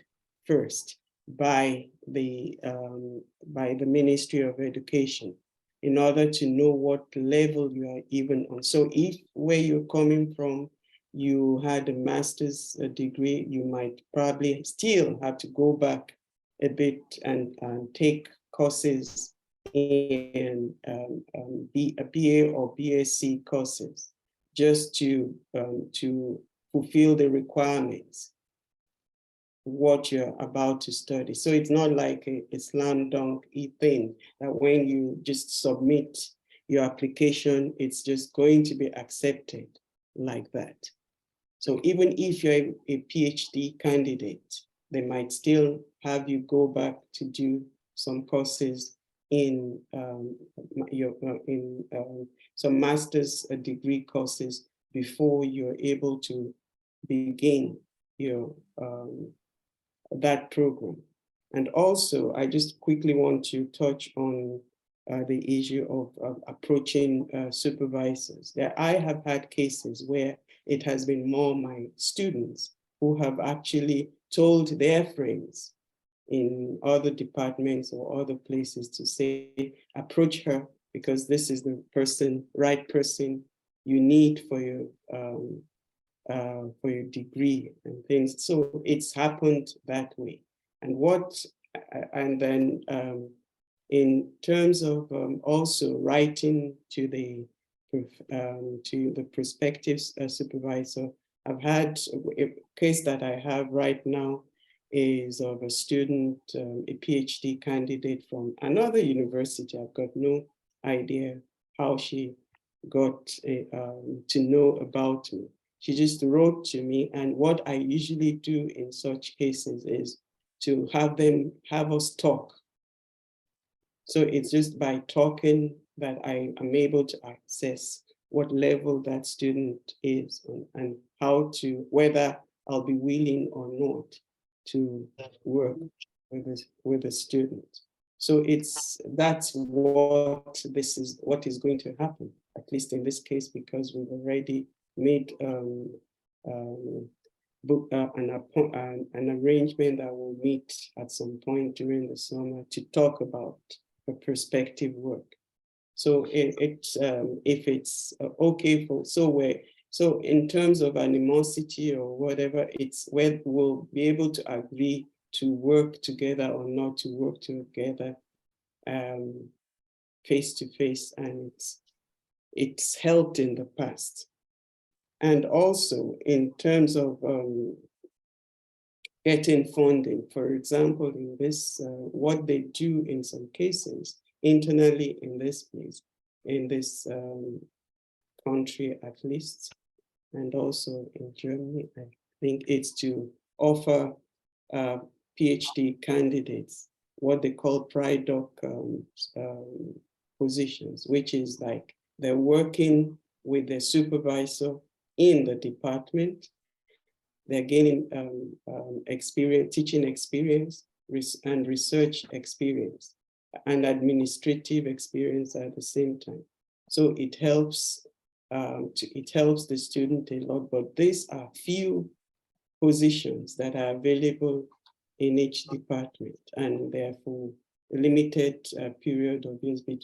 first by the Ministry of Education in order to know what level you are even on. So if where you're coming from, you had a master's degree, you might probably still have to go back a bit and take courses in a BA or BSc courses, just to fulfill the requirements what you're about to study. So it's not like a slam dunk thing that when you just submit your application, it's just going to be accepted like that. So even if you're a PhD candidate, they might still have you go back to do some courses in some master's degree courses before you're able to begin your that program. And also, I just quickly want to touch on the issue of approaching supervisors. I have had cases where it has been more my students who have actually told their friends in other departments or other places to say, approach her because this is the right person you need for your degree and things. So it's happened that way. And then in terms of also writing to the prospective supervisor, I've had a case that I have right now is of a student, a PhD candidate from another university. I've got no idea how she got to know about me. She just wrote to me, and what I usually do in such cases is to have us talk. So it's just by talking that I am able to assess what level that student is and whether I'll be willing or not to work with a student. So that's what is going to happen, at least in this case, because we've already made an arrangement that we'll meet at some point during the summer to talk about the prospective work. So if it's okay so in terms of animosity or whatever, it's where we'll be able to agree to work together or not to work together face to face, and it's helped in the past. And also in terms of getting funding, for example, in this, what they do in some cases internally in this place, in this country at least, and also in Germany, I think it's to offer PhD candidates what they call PriDoc positions, which is like they're working with the supervisor in the department. They're gaining experience, teaching experience, and research experience, and administrative experience at the same time. So it helps the student a lot, but these are few positions that are available in each department, and therefore a limited period of years, but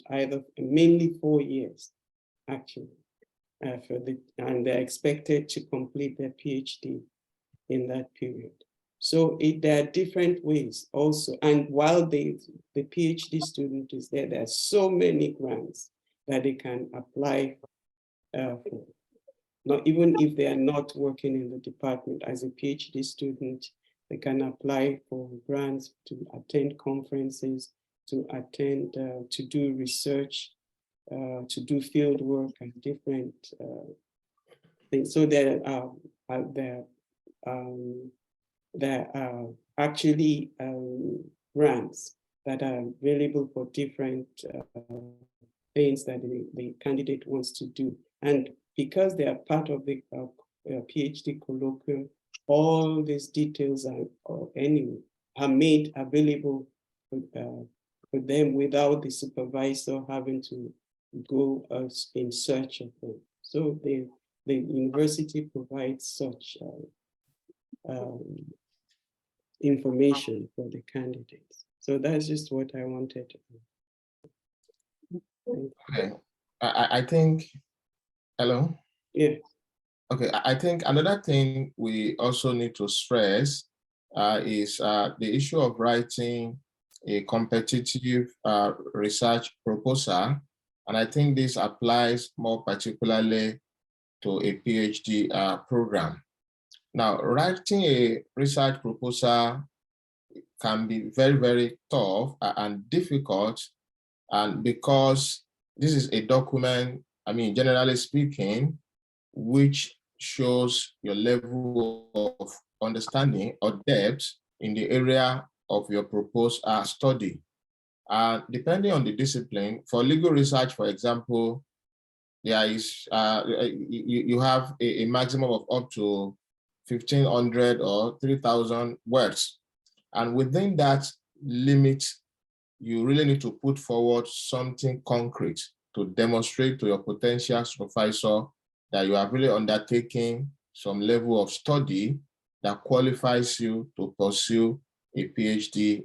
mainly 4 years, actually, and they're expected to complete their PhD in that period. So there are different ways also, and while the PhD student is there, there are so many grants that they can apply for. Not even if they are not working in the department as a PhD student, they can apply for grants to attend conferences, to attend, to do research, to do field work and different things. So there are actually grants that are available for different things that the candidate wants to do. And because they are part of the PhD colloquium, all these details are made available for them without the supervisor having to go in search of them. So the university provides such information for the candidates. So that's just what I wanted to do. Okay, I think, hello? Yeah. Okay, I think another thing we also need to stress is the issue of writing a competitive research proposal. And I think this applies more particularly to a PhD program. Now, writing a research proposal can be very, very tough and difficult, and because this is a document, I mean, generally speaking, which shows your level of understanding or depth in the area of your proposed study. Depending on the discipline, for legal research, for example, there is you have a maximum of up to 1,500 or 3,000 words. And within that limit, you really need to put forward something concrete to demonstrate to your potential supervisor that you are really undertaking some level of study that qualifies you to pursue a PhD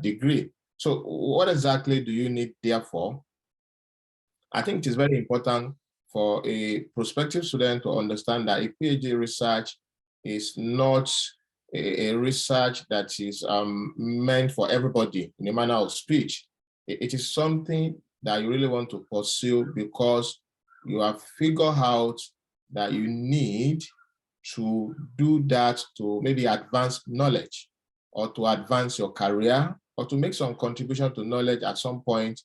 degree. So what exactly do you need therefore? I think it is very important for a prospective student to understand that a PhD research is not a research that is meant for everybody in a manner of speech. It is something that you really want to pursue because you have figured out that you need to do that to maybe advance knowledge or to advance your career or to make some contribution to knowledge at some point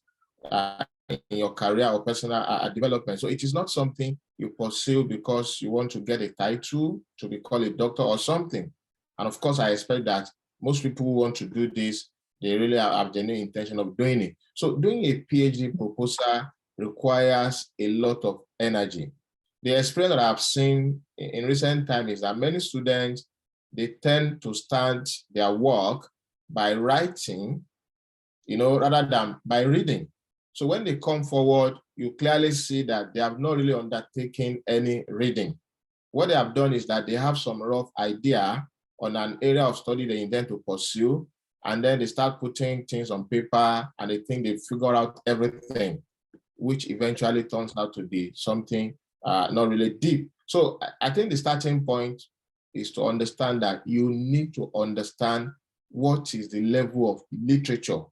in your career or personal development. So it is not something you pursue because you want to get a title to be called a doctor or something. And of course, I expect that most people who want to do this, they really have genuine intention of doing it. So doing a PhD proposal requires a lot of energy. The experience that I've seen in recent times is that many students, they tend to start their work by writing, rather than by reading. So when they come forward, you clearly see that they have not really undertaken any reading. What they have done is that they have some rough idea on an area of study they intend to pursue, and then they start putting things on paper and they think they figure out everything, which eventually turns out to be something not really deep. So I think the starting point is to understand that you need to understand what is the level of literature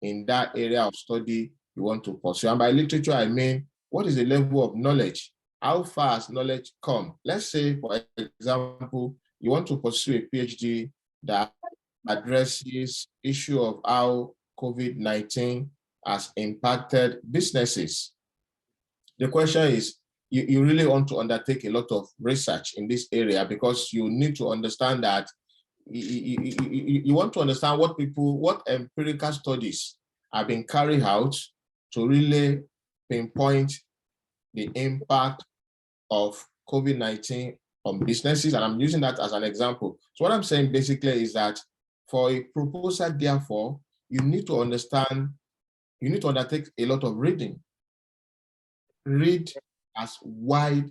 in that area of study you want to pursue. And by literature, I mean, what is the level of knowledge? How far has knowledge come? Let's say, for example, you want to pursue a PhD that addresses issue of how COVID-19 has impacted businesses. The question is, you really want to undertake a lot of research in this area because you need to understand that you want to understand what empirical studies have been carried out to really pinpoint the impact of COVID-19 on businesses, and I'm using that as an example. So what I'm saying basically is that for a proposal, therefore, you need to understand, you need to undertake a lot of reading. Read as wide,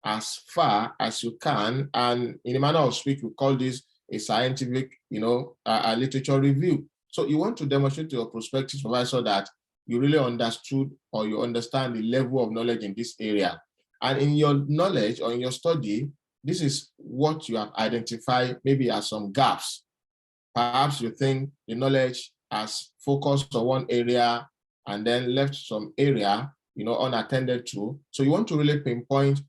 as far as you can, and in a manner of speech, we call this a scientific, a literature review. So you want to demonstrate to your prospective supervisor that you really understood or you understand the level of knowledge in this area. And in your knowledge or in your study, this is what you have identified maybe as some gaps. Perhaps you think the knowledge has focused on one area and then left some area, unattended to. So you want to really pinpoint.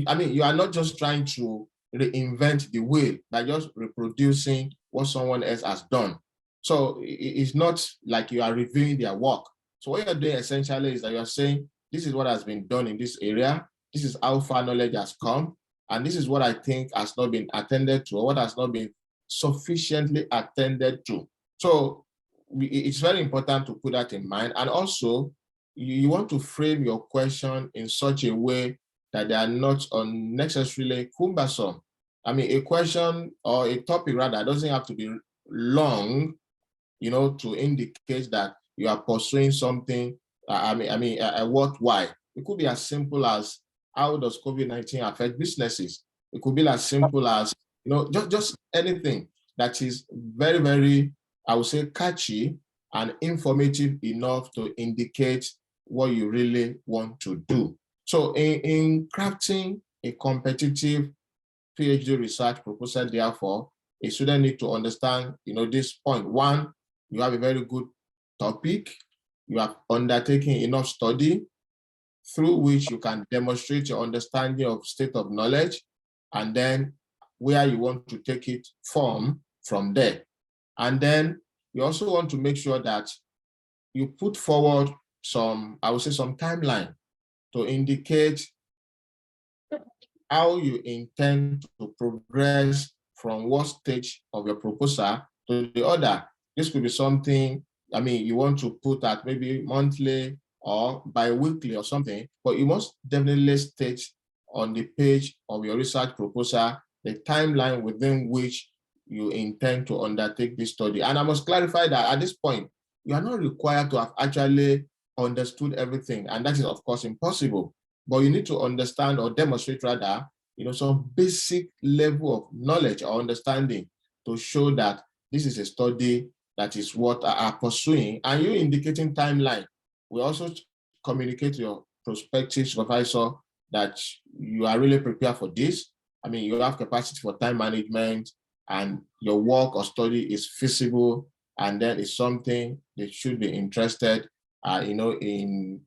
I mean, you are not just trying to reinvent the wheel by just reproducing what someone else has done. So it's not like you are reviewing their work. So what you're doing essentially is that you're saying, this is what has been done in this area. This is how far knowledge has come. And this is what I think has not been attended to, or what has not been sufficiently attended to. So it's very important to put that in mind. And also, you want to frame your question in such a way that they are not unnecessarily cumbersome. I mean, a question or a topic rather doesn't have to be long, to indicate that you are pursuing something, worthwhile. It could be as simple as, how does COVID-19 affect businesses? It could be as simple as, just anything that is very, very, I would say, catchy and informative enough to indicate what you really want to do. So in crafting a competitive PhD research proposal, therefore, a student needs to understand, this point. One, you have a very good topic. You have undertaken enough study through which you can demonstrate your understanding of state of knowledge, and then where you want to take it from there. And then you also want to make sure that you put forward some, I would say, some timeline to indicate how you intend to progress from one stage of your proposal to the other. This could be something, you want to put at maybe monthly or bi-weekly or something, but you must definitely state on the page of your research proposal the timeline within which you intend to undertake this study. And I must clarify that at this point, you are not required to have actually understood everything, and that is of course impossible, but you need to understand or demonstrate rather, some basic level of knowledge or understanding to show that this is a study that is what are pursuing, and you indicating timeline. We also communicate to your prospective supervisor that you are really prepared for this. You have capacity for time management, and your work or study is feasible, and then it's something they should be interested, in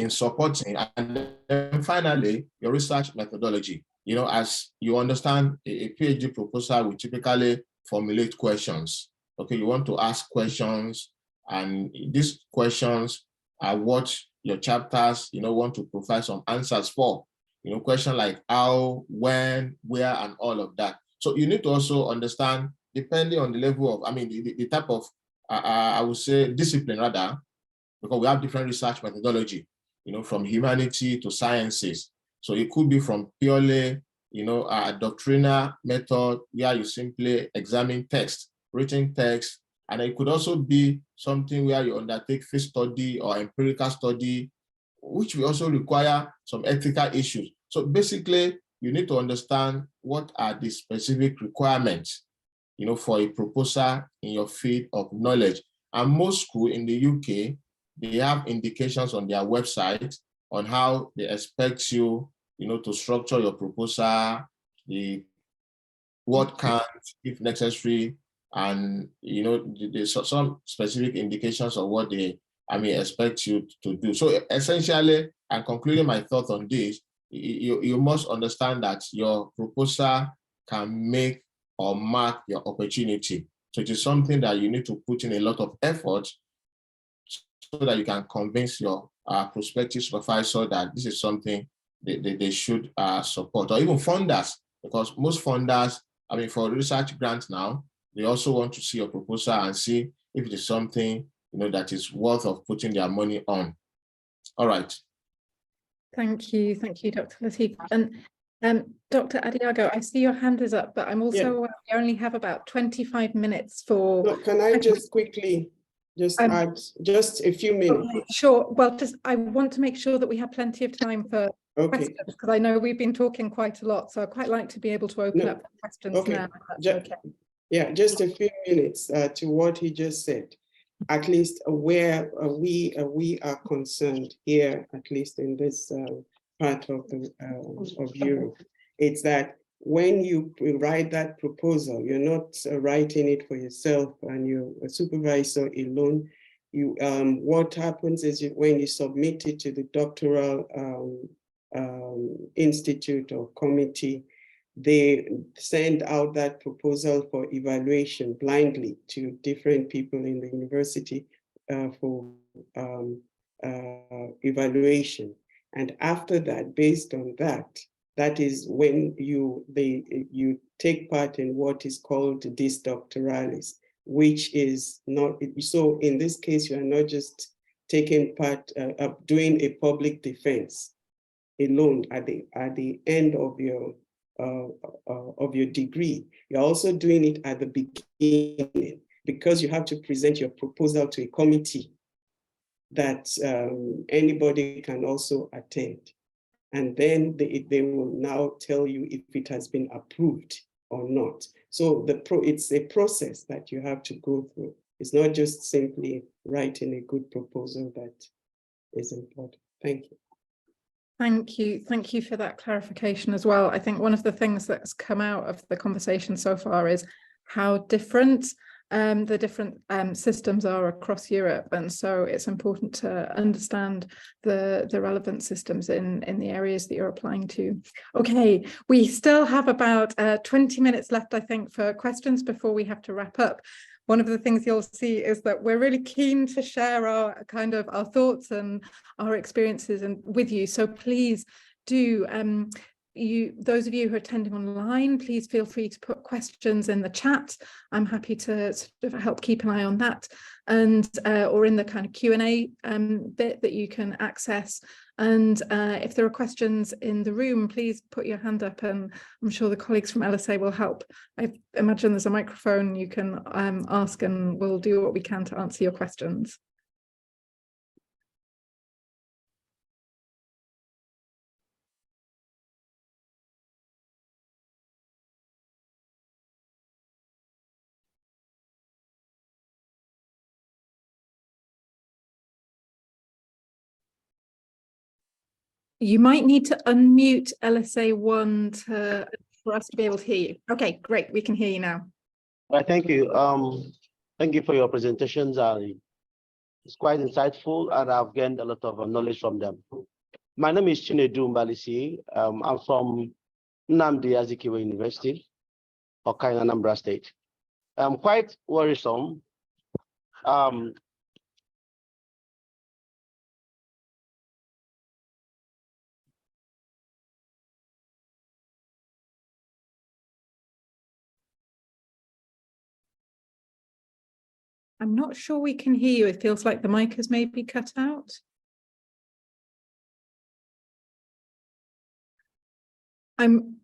supporting. And then finally, your research methodology. As you understand, a PhD proposal will typically formulate questions. Okay, you want to ask questions, and these questions are what your chapters, want to provide some answers for. Questions like how, when, where, and all of that. So you need to also understand, depending on the level of, the type of, I would say, discipline rather, because we have different research methodology, from humanity to sciences. So it could be from purely, a doctrinal method where you simply examine text, written text, and it could also be something where you undertake field study or empirical study, which will also require some ethical issues. So basically, you need to understand what are the specific requirements, for a proposal in your field of knowledge. And most schools in the UK, they have indications on their website on how they expect you, to structure your proposal, the what can, if necessary, and there's some specific indications of what they expect you to do. So essentially, and concluding my thought on this, you must understand that your proposal can make or mark your opportunity. So it is something that you need to put in a lot of effort so that you can convince your prospective supervisor that this is something they should support, or even funders, because most funders, for research grants now, they also want to see your proposal and see if it is something, that is worth of putting their money on. All right. Thank you, Dr. Latif. And Dr. Adiago, I see your hand is up, but I'm also aware we only have about 25 minutes for. No, can I just quickly add just a few minutes? Okay, sure. Well, I want to make sure that we have plenty of time for questions, because I know we've been talking quite a lot, so I'd quite like to be able to open up questions now. Yeah, just a few minutes to what he just said. At least where we are concerned here, at least in this part of Europe, it's that when you write that proposal, you're not writing it for yourself and your supervisor alone. You what happens is when you submit it to the doctoral institute or committee, they send out that proposal for evaluation blindly to different people in the university for evaluation. And after that, based on that, that is when you take part in what is called dis doctoralis, which is not, so in this case, you are not just taking part of doing a public defense alone at the end of your degree. You're also doing it at the beginning, because you have to present your proposal to a committee that anybody can also attend. And then they will now tell you if it has been approved or not. So it's a process that you have to go through. It's not just simply writing a good proposal that is important. Thank you. Thank you for that clarification as well. I think one of the things that's come out of the conversation so far is how different the different systems are across Europe, and so it's important to understand the relevant systems in the areas that you're applying to. Okay, we still have about 20 minutes left, I think, for questions before we have to wrap up. One of the things you'll see is that we're really keen to share our thoughts and our experiences with you. So please do, those of you who are attending online, please feel free to put questions in the chat. I'm happy to sort of help keep an eye on that, and or in the kind of Q&A bit that you can access. And if there are questions in the room, please put your hand up, and I'm sure the colleagues from LSA will help. I imagine there's a microphone you can ask, and we'll do what we can to answer your questions. You might need to unmute LSA1 for us to be able to hear you. Okay, great. We can hear you now. Thank you. Thank you for your presentations. It's quite insightful, and I've gained a lot of knowledge from them. My name is Chinedu Mbalisi. I'm from Nnamdi Azikiwe University, Awka, Anambra State. I'm quite worrisome. I'm not sure we can hear you. It feels like the mic has maybe cut out. I'm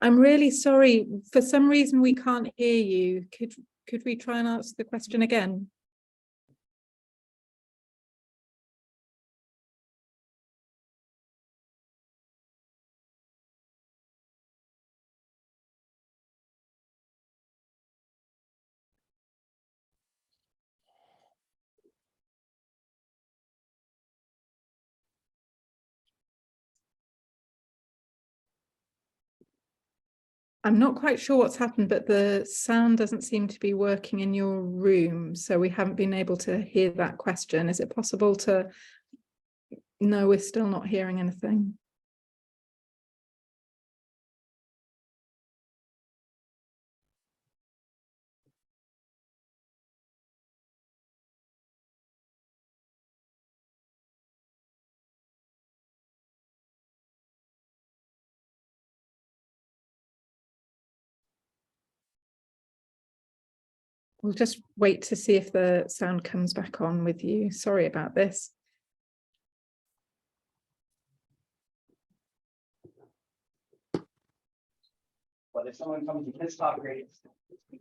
really sorry. For some reason, we can't hear you. Could we try and answer the question again? I'm not quite sure what's happened, but the sound doesn't seem to be working in your room, so we haven't been able to hear that question. Is it possible to... No, we're still not hearing anything. We'll just wait to see if the sound comes back on with you. Sorry about this. but if someone comes with this topic.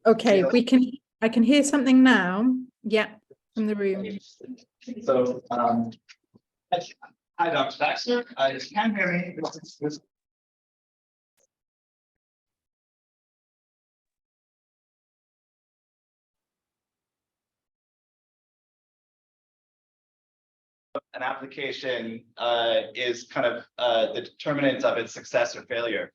Okay, Yeah. I can hear something now. Yeah, from the room. So, hi, Dr. Baxter. You can hear me. This an application is kind of the determinant of its success or failure.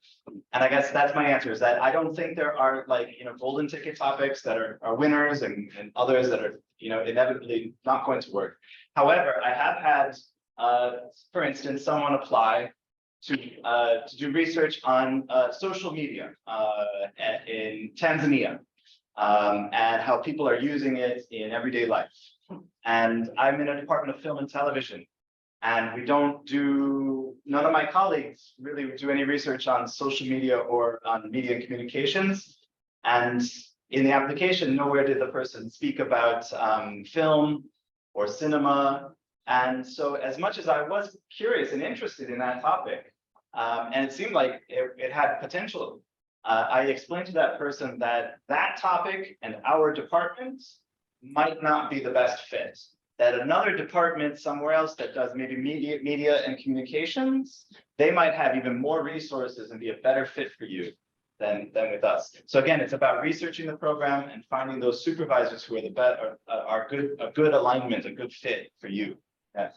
And I guess that's my answer, is that I don't think there are, like, golden ticket topics that are winners and others that are, inevitably not going to work. However, I have had, for instance, someone apply to do research on social media in Tanzania, and how people are using it in everyday life. And I'm in a department of film and television, and none of my colleagues really do any research on social media or on media and communications. And in the application, nowhere did the person speak about film or cinema. And so as much as I was curious and interested in that topic, and it seemed like it had potential, I explained to that person that that topic and our department might not be the best fit. That another department somewhere else that does maybe media and communications, they might have even more resources and be a better fit for you than with us. So again, it's about researching the program and finding those supervisors who are the better, a good alignment, a good fit for you. Yeah.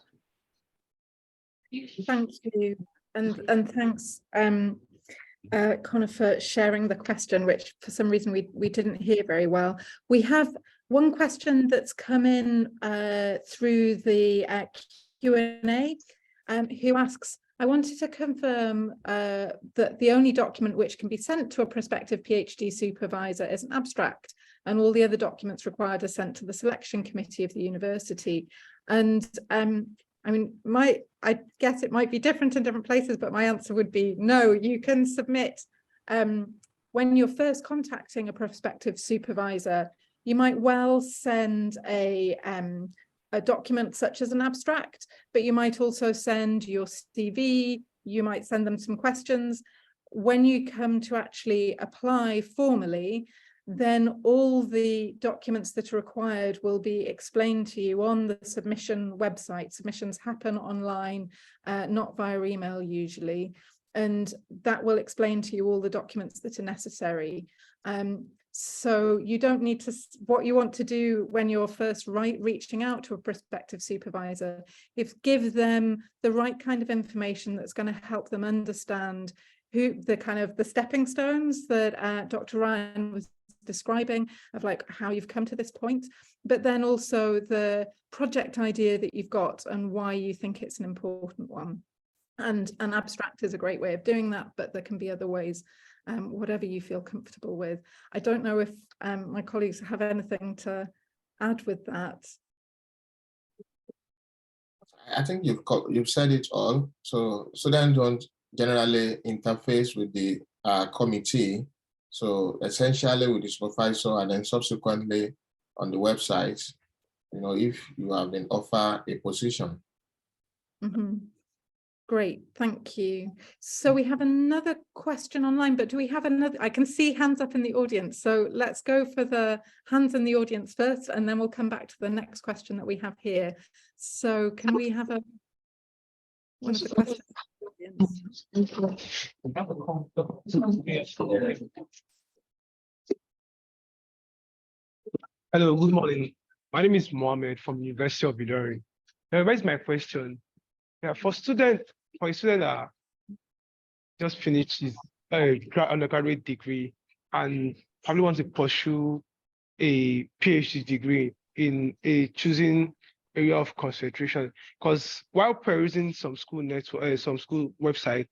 Thank you, and thanks, Connor, for sharing the question, which for some reason we didn't hear very well. We have one question that's come in through the Q&A, who asks, I wanted to confirm that the only document which can be sent to a prospective PhD supervisor is an abstract, and all the other documents required are sent to the selection committee of the university. And I mean, I guess it might be different in different places, but my answer would be no. You can submit, when you're first contacting a prospective supervisor, you might well send a document such as an abstract, but you might also send your CV, you might send them some questions. When you come to actually apply formally, then all the documents that are required will be explained to you on the submission website. Submissions happen online, not via email usually, and that will explain to you all the documents that are necessary. So you don't need to, what you want to do when you're first reaching out to a prospective supervisor, is give them the right kind of information that's going to help them understand the stepping stones that Dr. Ryan was describing, of like how you've come to this point, but then also the project idea that you've got and why you think it's an important one. And an abstract is a great way of doing that, but there can be other ways, whatever you feel comfortable with. I don't know if my colleagues have anything to add with that. I think you've said it all. So students don't generally interface with the committee. So essentially with the supervisor, and then subsequently on the website, if you have been offered a position. Mm-hmm. Great, thank you. So we have another question online, but do we have another? I can see hands up in the audience. So let's go for the hands in the audience first, and then we'll come back to the next question that we have here. So can we have one of the questions in the audience? Hello, good morning. My name is Mohammed from the University of Ilorin. Now, here's my question. Yeah, for a student that just finished his undergraduate degree and probably wants to pursue a PhD degree in a choosing area of concentration, because while perusing some school network, some school website,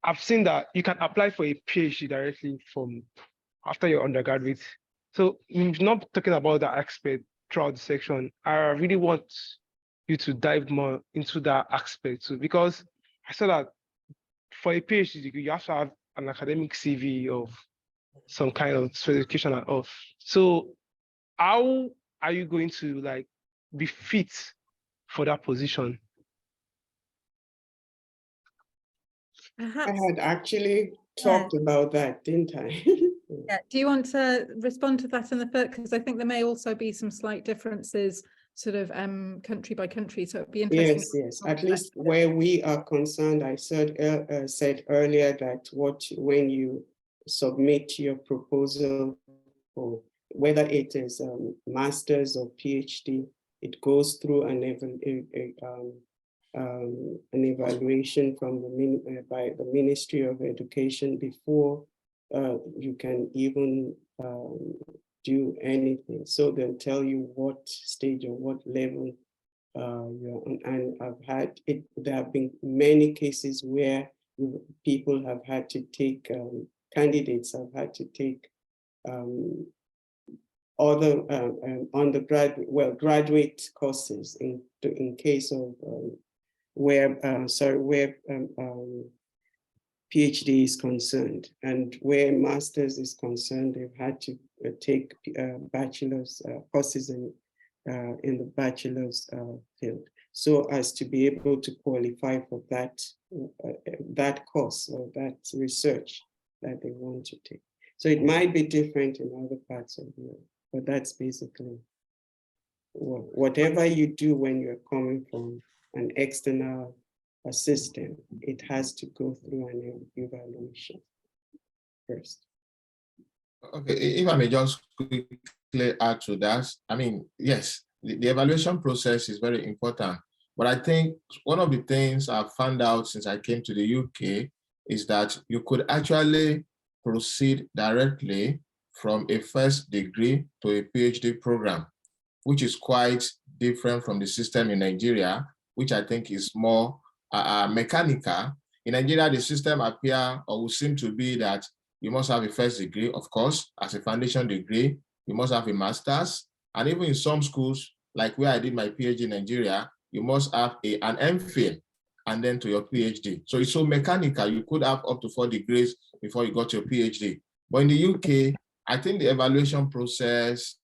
I've seen that you can apply for a PhD directly from after your undergraduate. So we're not talking about that aspect throughout the section. I really want you to dive more into that aspect too, because I saw that for a PhD degree, you have to have an academic CV of some kind of certification and all. So how are you going to be fit for that position? I had actually talked about that, didn't I? Yeah. Do you want to respond to that in the first? Because I think there may also be some slight differences, sort of country by country. So it'd be interesting. Yes, yes. At least where we are concerned, I said earlier that when you submit your proposal for whether it is master's or PhD, it goes through an evaluation from by the Ministry of Education before you can even do anything. So they'll tell you what stage or what level you're on. And there have been many cases where people have had to take, candidates have had to take other graduate courses in case of where PhD is concerned, and where masters is concerned, they've had to take bachelor's courses in the bachelor's field, so as to be able to qualify for that course or that research that they want to take. So it might be different in other parts of the world, but that's basically whatever you do when you're coming from an external system, it has to go through an evaluation first. Okay, if I may just quickly add to that, I mean, yes, the evaluation process is very important, but I think one of the things I've found out since I came to the UK is that you could actually proceed directly from a first degree to a PhD program, which is quite different from the system in Nigeria, which I think is more mechanical. In Nigeria, the system appear or will seem to be that you must have a first degree, of course, as a foundation degree. You must have a master's. And even in some schools, like where I did my PhD in Nigeria, you must have an MPhil and then to your PhD. So it's so mechanical. You could have up to 4 degrees before you got your PhD. But in the UK, I think the evaluation process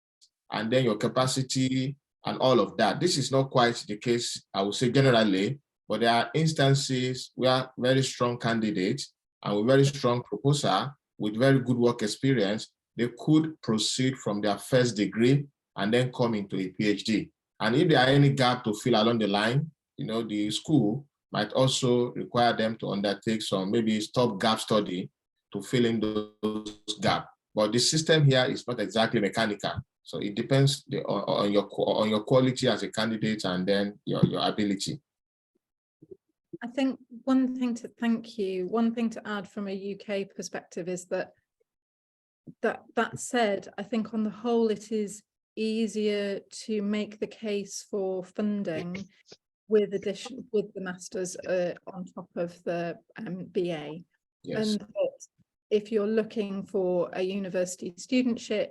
and then your capacity and all of that, this is not quite the case, I would say generally, but there are instances where very strong candidates and with very strong proposal with very good work experience, they could proceed from their first degree and then come into a PhD. And if there are any gap to fill along the line, you know, the school might also require them to undertake some maybe stop-gap study to fill in those gaps. But the system here is not exactly mechanical. So it depends on your quality as a candidate and then your ability. I think one thing to add from a UK perspective is that said, I think on the whole, it is easier to make the case for funding with the masters on top of the BA. Yes. And that if you're looking for a university studentship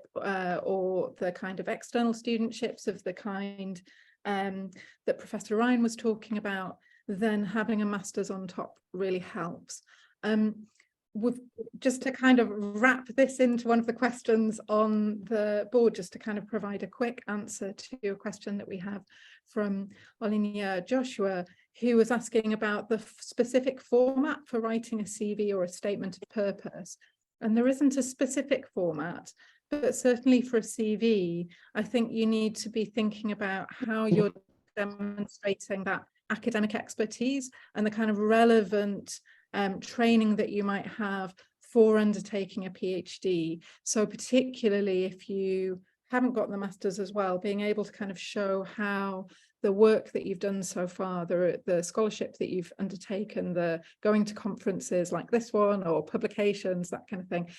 or the kind of external studentships of the kind that Professor Ryan was talking about, then having a master's on top really helps. Just to kind of wrap this into one of the questions on the board, just to kind of provide a quick answer to a question that we have from Olinia Joshua, who was asking about the specific format for writing a CV or a statement of purpose. And there isn't a specific format, but certainly for a CV, I think you need to be thinking about how you're demonstrating that academic expertise and the kind of relevant training that you might have for undertaking a PhD. So particularly if you haven't got the master's as well, being able to kind of show how the work that you've done so far, the scholarship that you've undertaken, the going to conferences like this one or publications, that kind of thing,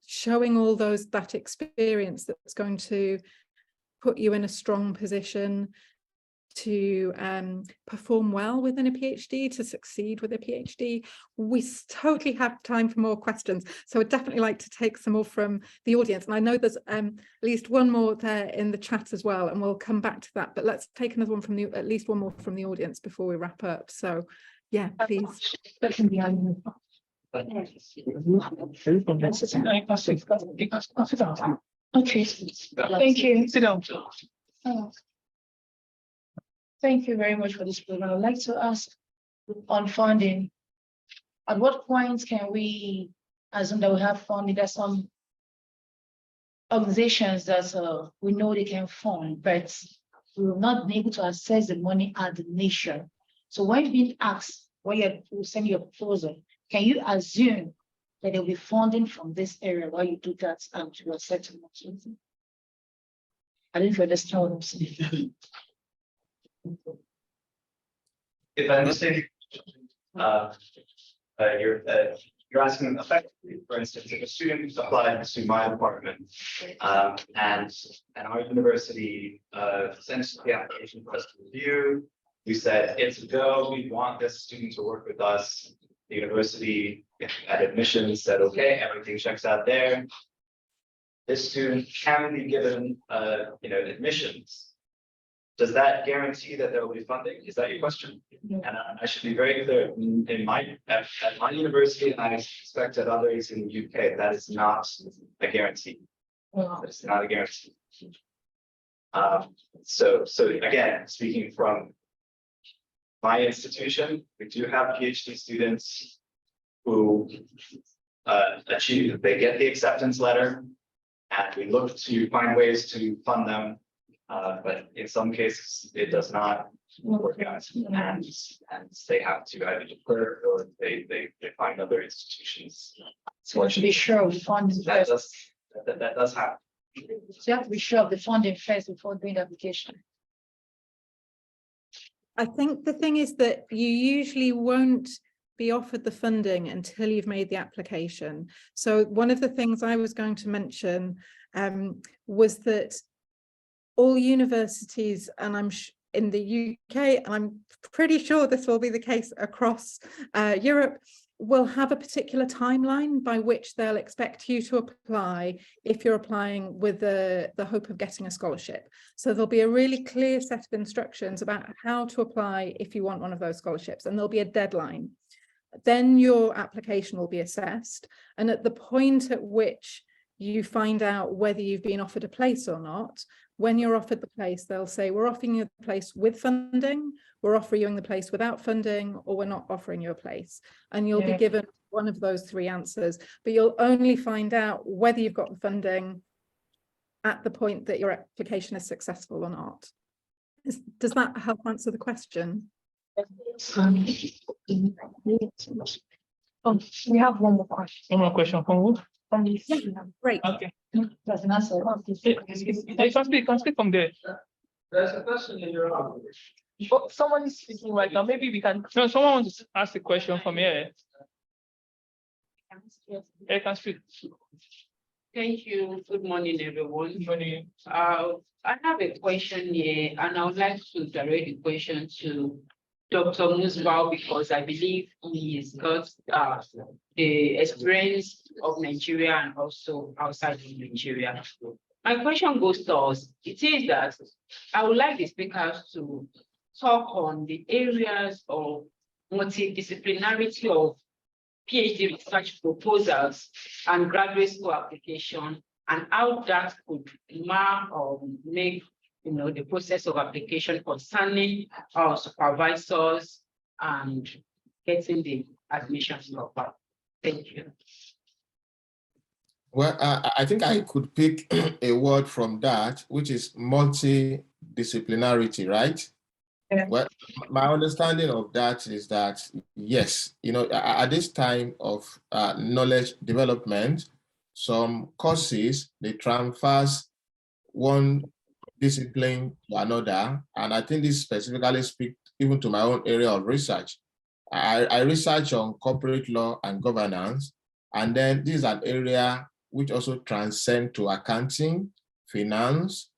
showing all that experience that's going to put you in a strong position to perform well within a PhD, to succeed with a PhD. We totally have time for more questions, so I'd definitely like to take some more from the audience, and I know there's at least one more there in the chat as well, and we'll come back to that, but let's take another one from at least one more from the audience before we wrap up. So yeah, please. Okay, thank you. Sit down. Thank you very much for this program. I'd like to ask on funding, at what point can we assume that we have funding. There's some organizations that we know they can fund, but we will not be able to access the money at the nation. So when you're being asked, when you send your proposal, can you assume that there will be funding from this area while you do that to your settlement? I didn't understand what I'm saying. If I understand, you're asking effectively, for instance, if a student applied to my department, and our university sends the application for us to review, we said it's a go, we want this student to work with us. The university at admissions said, okay, everything checks out there. This student can be given, admissions. Does that guarantee that there will be funding? Is that your question? Yeah. And I should be very clear, at my university, and I suspect at others in the UK, that is not a guarantee. Wow. That is not a guarantee. So again, speaking from my institution, we do have PhD students who they get the acceptance letter, and we look to find ways to fund them. But in some cases, it does not work out, and they have to either defer or they find other institutions. So to be sure of the funding That first. does happen. So you have to be sure of the funding first before doing the application. I think the thing is that you usually won't be offered the funding until you've made the application. So one of the things I was going to mention was that all universities, and I'm in the UK, and I'm pretty sure this will be the case across Europe, will have a particular timeline by which they'll expect you to apply if you're applying with the hope of getting a scholarship. So there'll be a really clear set of instructions about how to apply if you want one of those scholarships, and there'll be a deadline. Then your application will be assessed, and at the point at which you find out whether you've been offered a place or not, when you're offered the place, they'll say, we're offering you the place with funding, we're offering you the place without funding, or we're not offering you a place. And you'll be given one of those three answers, but you'll only find out whether you've got the funding at the point that your application is successful or not. Does that help answer the question? We have one more question. One more question from who? From the Great. Okay. That's an answer. You can speak from there. There's a question in your mouth. But someone is speaking right now. Maybe we can. No, someone wants to ask a question from here. I can speak. Thank you. Good morning, everyone. Good morning. I have a question here, and I would like to direct the question to Dr. Musbao, because I believe he's got the experience of Nigeria and also outside of Nigeria. My question goes to us. It is that I would like the speakers to talk on the areas of multidisciplinarity of PhD research proposals and graduate school application, and how that could mark or make the process of application concerning our supervisors and getting the admissions proper. Thank you. Well, I think I could pick a word from that, which is multidisciplinarity, right? Yeah. Well, my understanding of that is that, yes, at this time of knowledge development, some courses, they transfers one discipline to another. And I think this specifically speaks even to my own area of research. I research on corporate law and governance, and then this is an area which also transcends to accounting, finance,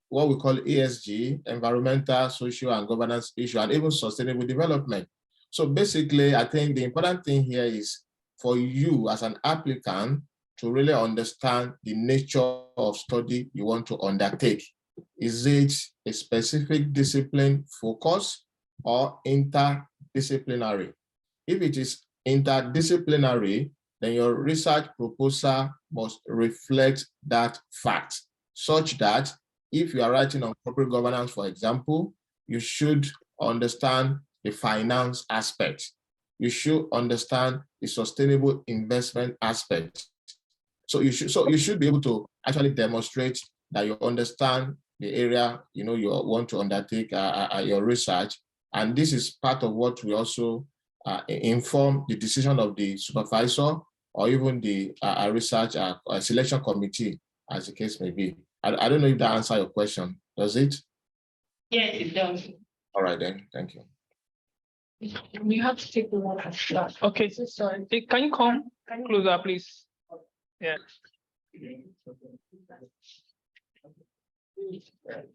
what we call ESG, environmental, social, and governance issue, and even sustainable development. So basically, I think the important thing here is for you as an applicant to really understand the nature of study you want to undertake. Is it a specific discipline focus or interdisciplinary? If it is interdisciplinary, then your research proposal must reflect that fact, such that if you are writing on corporate governance, for example, you should understand the finance aspect. you should understand the sustainable investment aspect. So you should be able to actually demonstrate that you understand the area, you want to undertake your research. And this is part of what we also inform the decision of the supervisor or even the research selection committee, as the case may be. I don't know if that answers your question. Does it? Yes, it does. All right then, thank you. We have to take the one after that. Okay, so sorry. Hey, can you come closer, please? Yeah.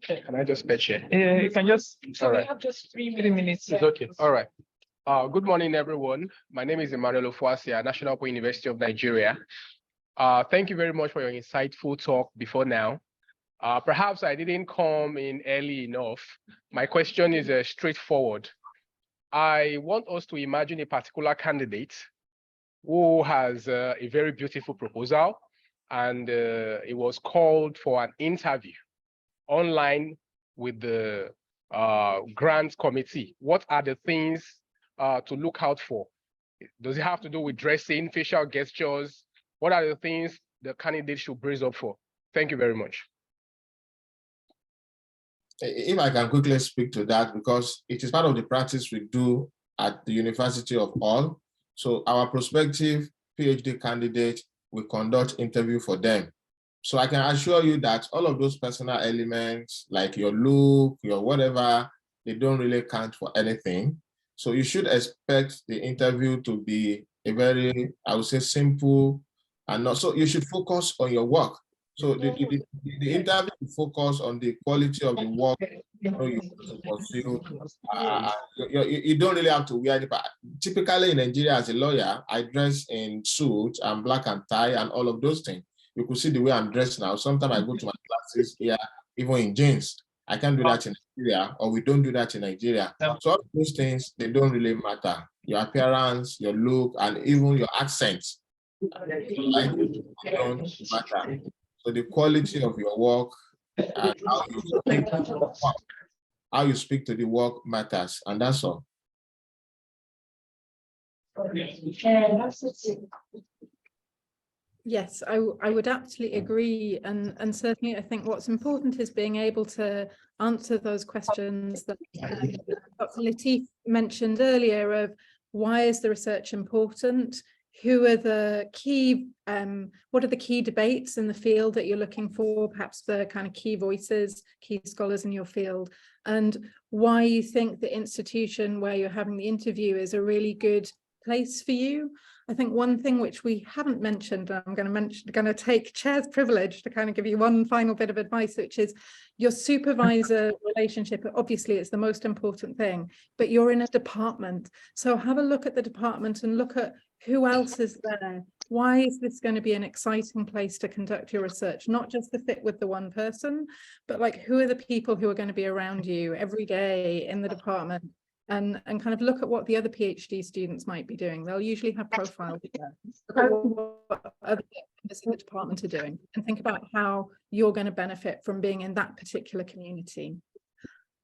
Can I just fetch it? Yeah, you can just, so All we right. have just 3 minutes. It's okay. All right. Good morning, everyone. My name is Emmanuel Ofuasia, National Open University of Nigeria. Thank you very much for your insightful talk before now. Perhaps I didn't come in early enough. My question is straightforward. I want us to imagine a particular candidate who has a very beautiful proposal, and it was called for an interview online with the grant committee. What are the things to look out for? Does it have to do with dressing, facial gestures? What are the things the candidate should brace up for? Thank you very much. If I can quickly speak to that, because it is part of the practice we do at the University of Hull. So our prospective PhD candidate, we conduct interview for them. So I can assure you that all of those personal elements, like your look, your whatever, they don't really count for anything. So you should expect the interview to be a very, I would say, simple, and also you should focus on your work. So the interview will focus on the quality of the work you want to pursue. You don't really have to wear it. Typically in Nigeria, as a lawyer, I dress in suit and black and tie and all of those things. You could see the way I'm dressed now. Sometimes I go to my classes here, even in jeans. I can't do that in Nigeria, or we don't do that in Nigeria. So all those things, they don't really matter. Your appearance, your look, and even your accent, don't matter. So the quality of your work and how you speak to the work matters, and that's all. Yes, I would absolutely agree. And certainly I think what's important is being able to answer those questions that Dr. Latif mentioned earlier of why is the research important? Who are the key, what are the key debates in the field that you're looking for, perhaps the kind of key voices, key scholars in your field, and why you think the institution where you're having the interview is a really good place for you. I think one thing which we haven't mentioned, and I'm going to take chair's privilege to kind of give you one final bit of advice, which is your supervisor relationship. Obviously, it's the most important thing, but you're in a department. So have a look at the department and look at who else is there. Why is this going to be an exciting place to conduct your research? Not just the fit with the one person, but like who are the people who are going to be around you every day in the department? And kind of look at what the other PhD students might be doing. They'll usually have profiles there. Look at what other members in the department are doing and think about how you're going to benefit from being in that particular community.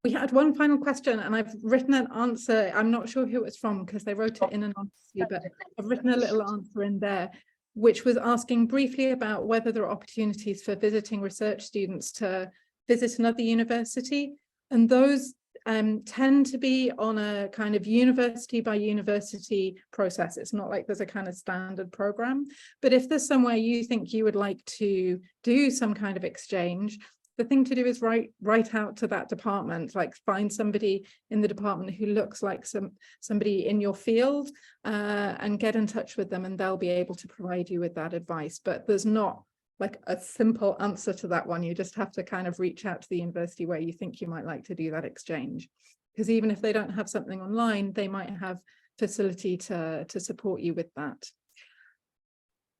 We had one final question, and I've written an answer. I'm not sure who it's from because they wrote it in anonymously, but I've written a little answer in there, which was asking briefly about whether there are opportunities for visiting research students to visit another university. And those tend to be on a kind of university by university process. It's not like there's a kind of standard program, but if there's somewhere you think you would like to do some kind of exchange, the thing to do is write out to that department, like find somebody in the department who looks like somebody in your field and get in touch with them, and they'll be able to provide you with that advice. But there's not like a simple answer to that one. You just have to kind of reach out to the university where you think you might like to do that exchange, because even if they don't have something online, they might have facility to support you with that.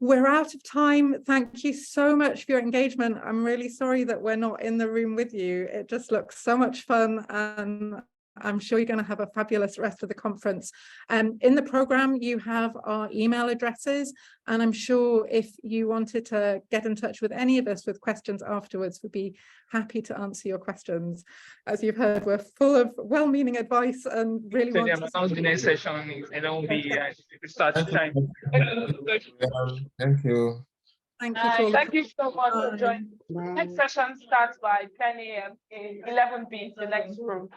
We're out of time. Thank you so much for your engagement. I'm really sorry that we're not in the room with you. It just looks so much fun, and I'm sure you're going to have a fabulous rest of the conference. In the program, you have our email addresses, and I'm sure if you wanted to get in touch with any of us with questions afterwards, we'd be happy to answer your questions. As you've heard, we're full of well-meaning advice and really So want yeah, to. announce the next session and it will be start time. Thank you. Thank you to all. Thank you so much for Bye. joining. Bye. Next session starts by 10 a.m. in 11B, the next room.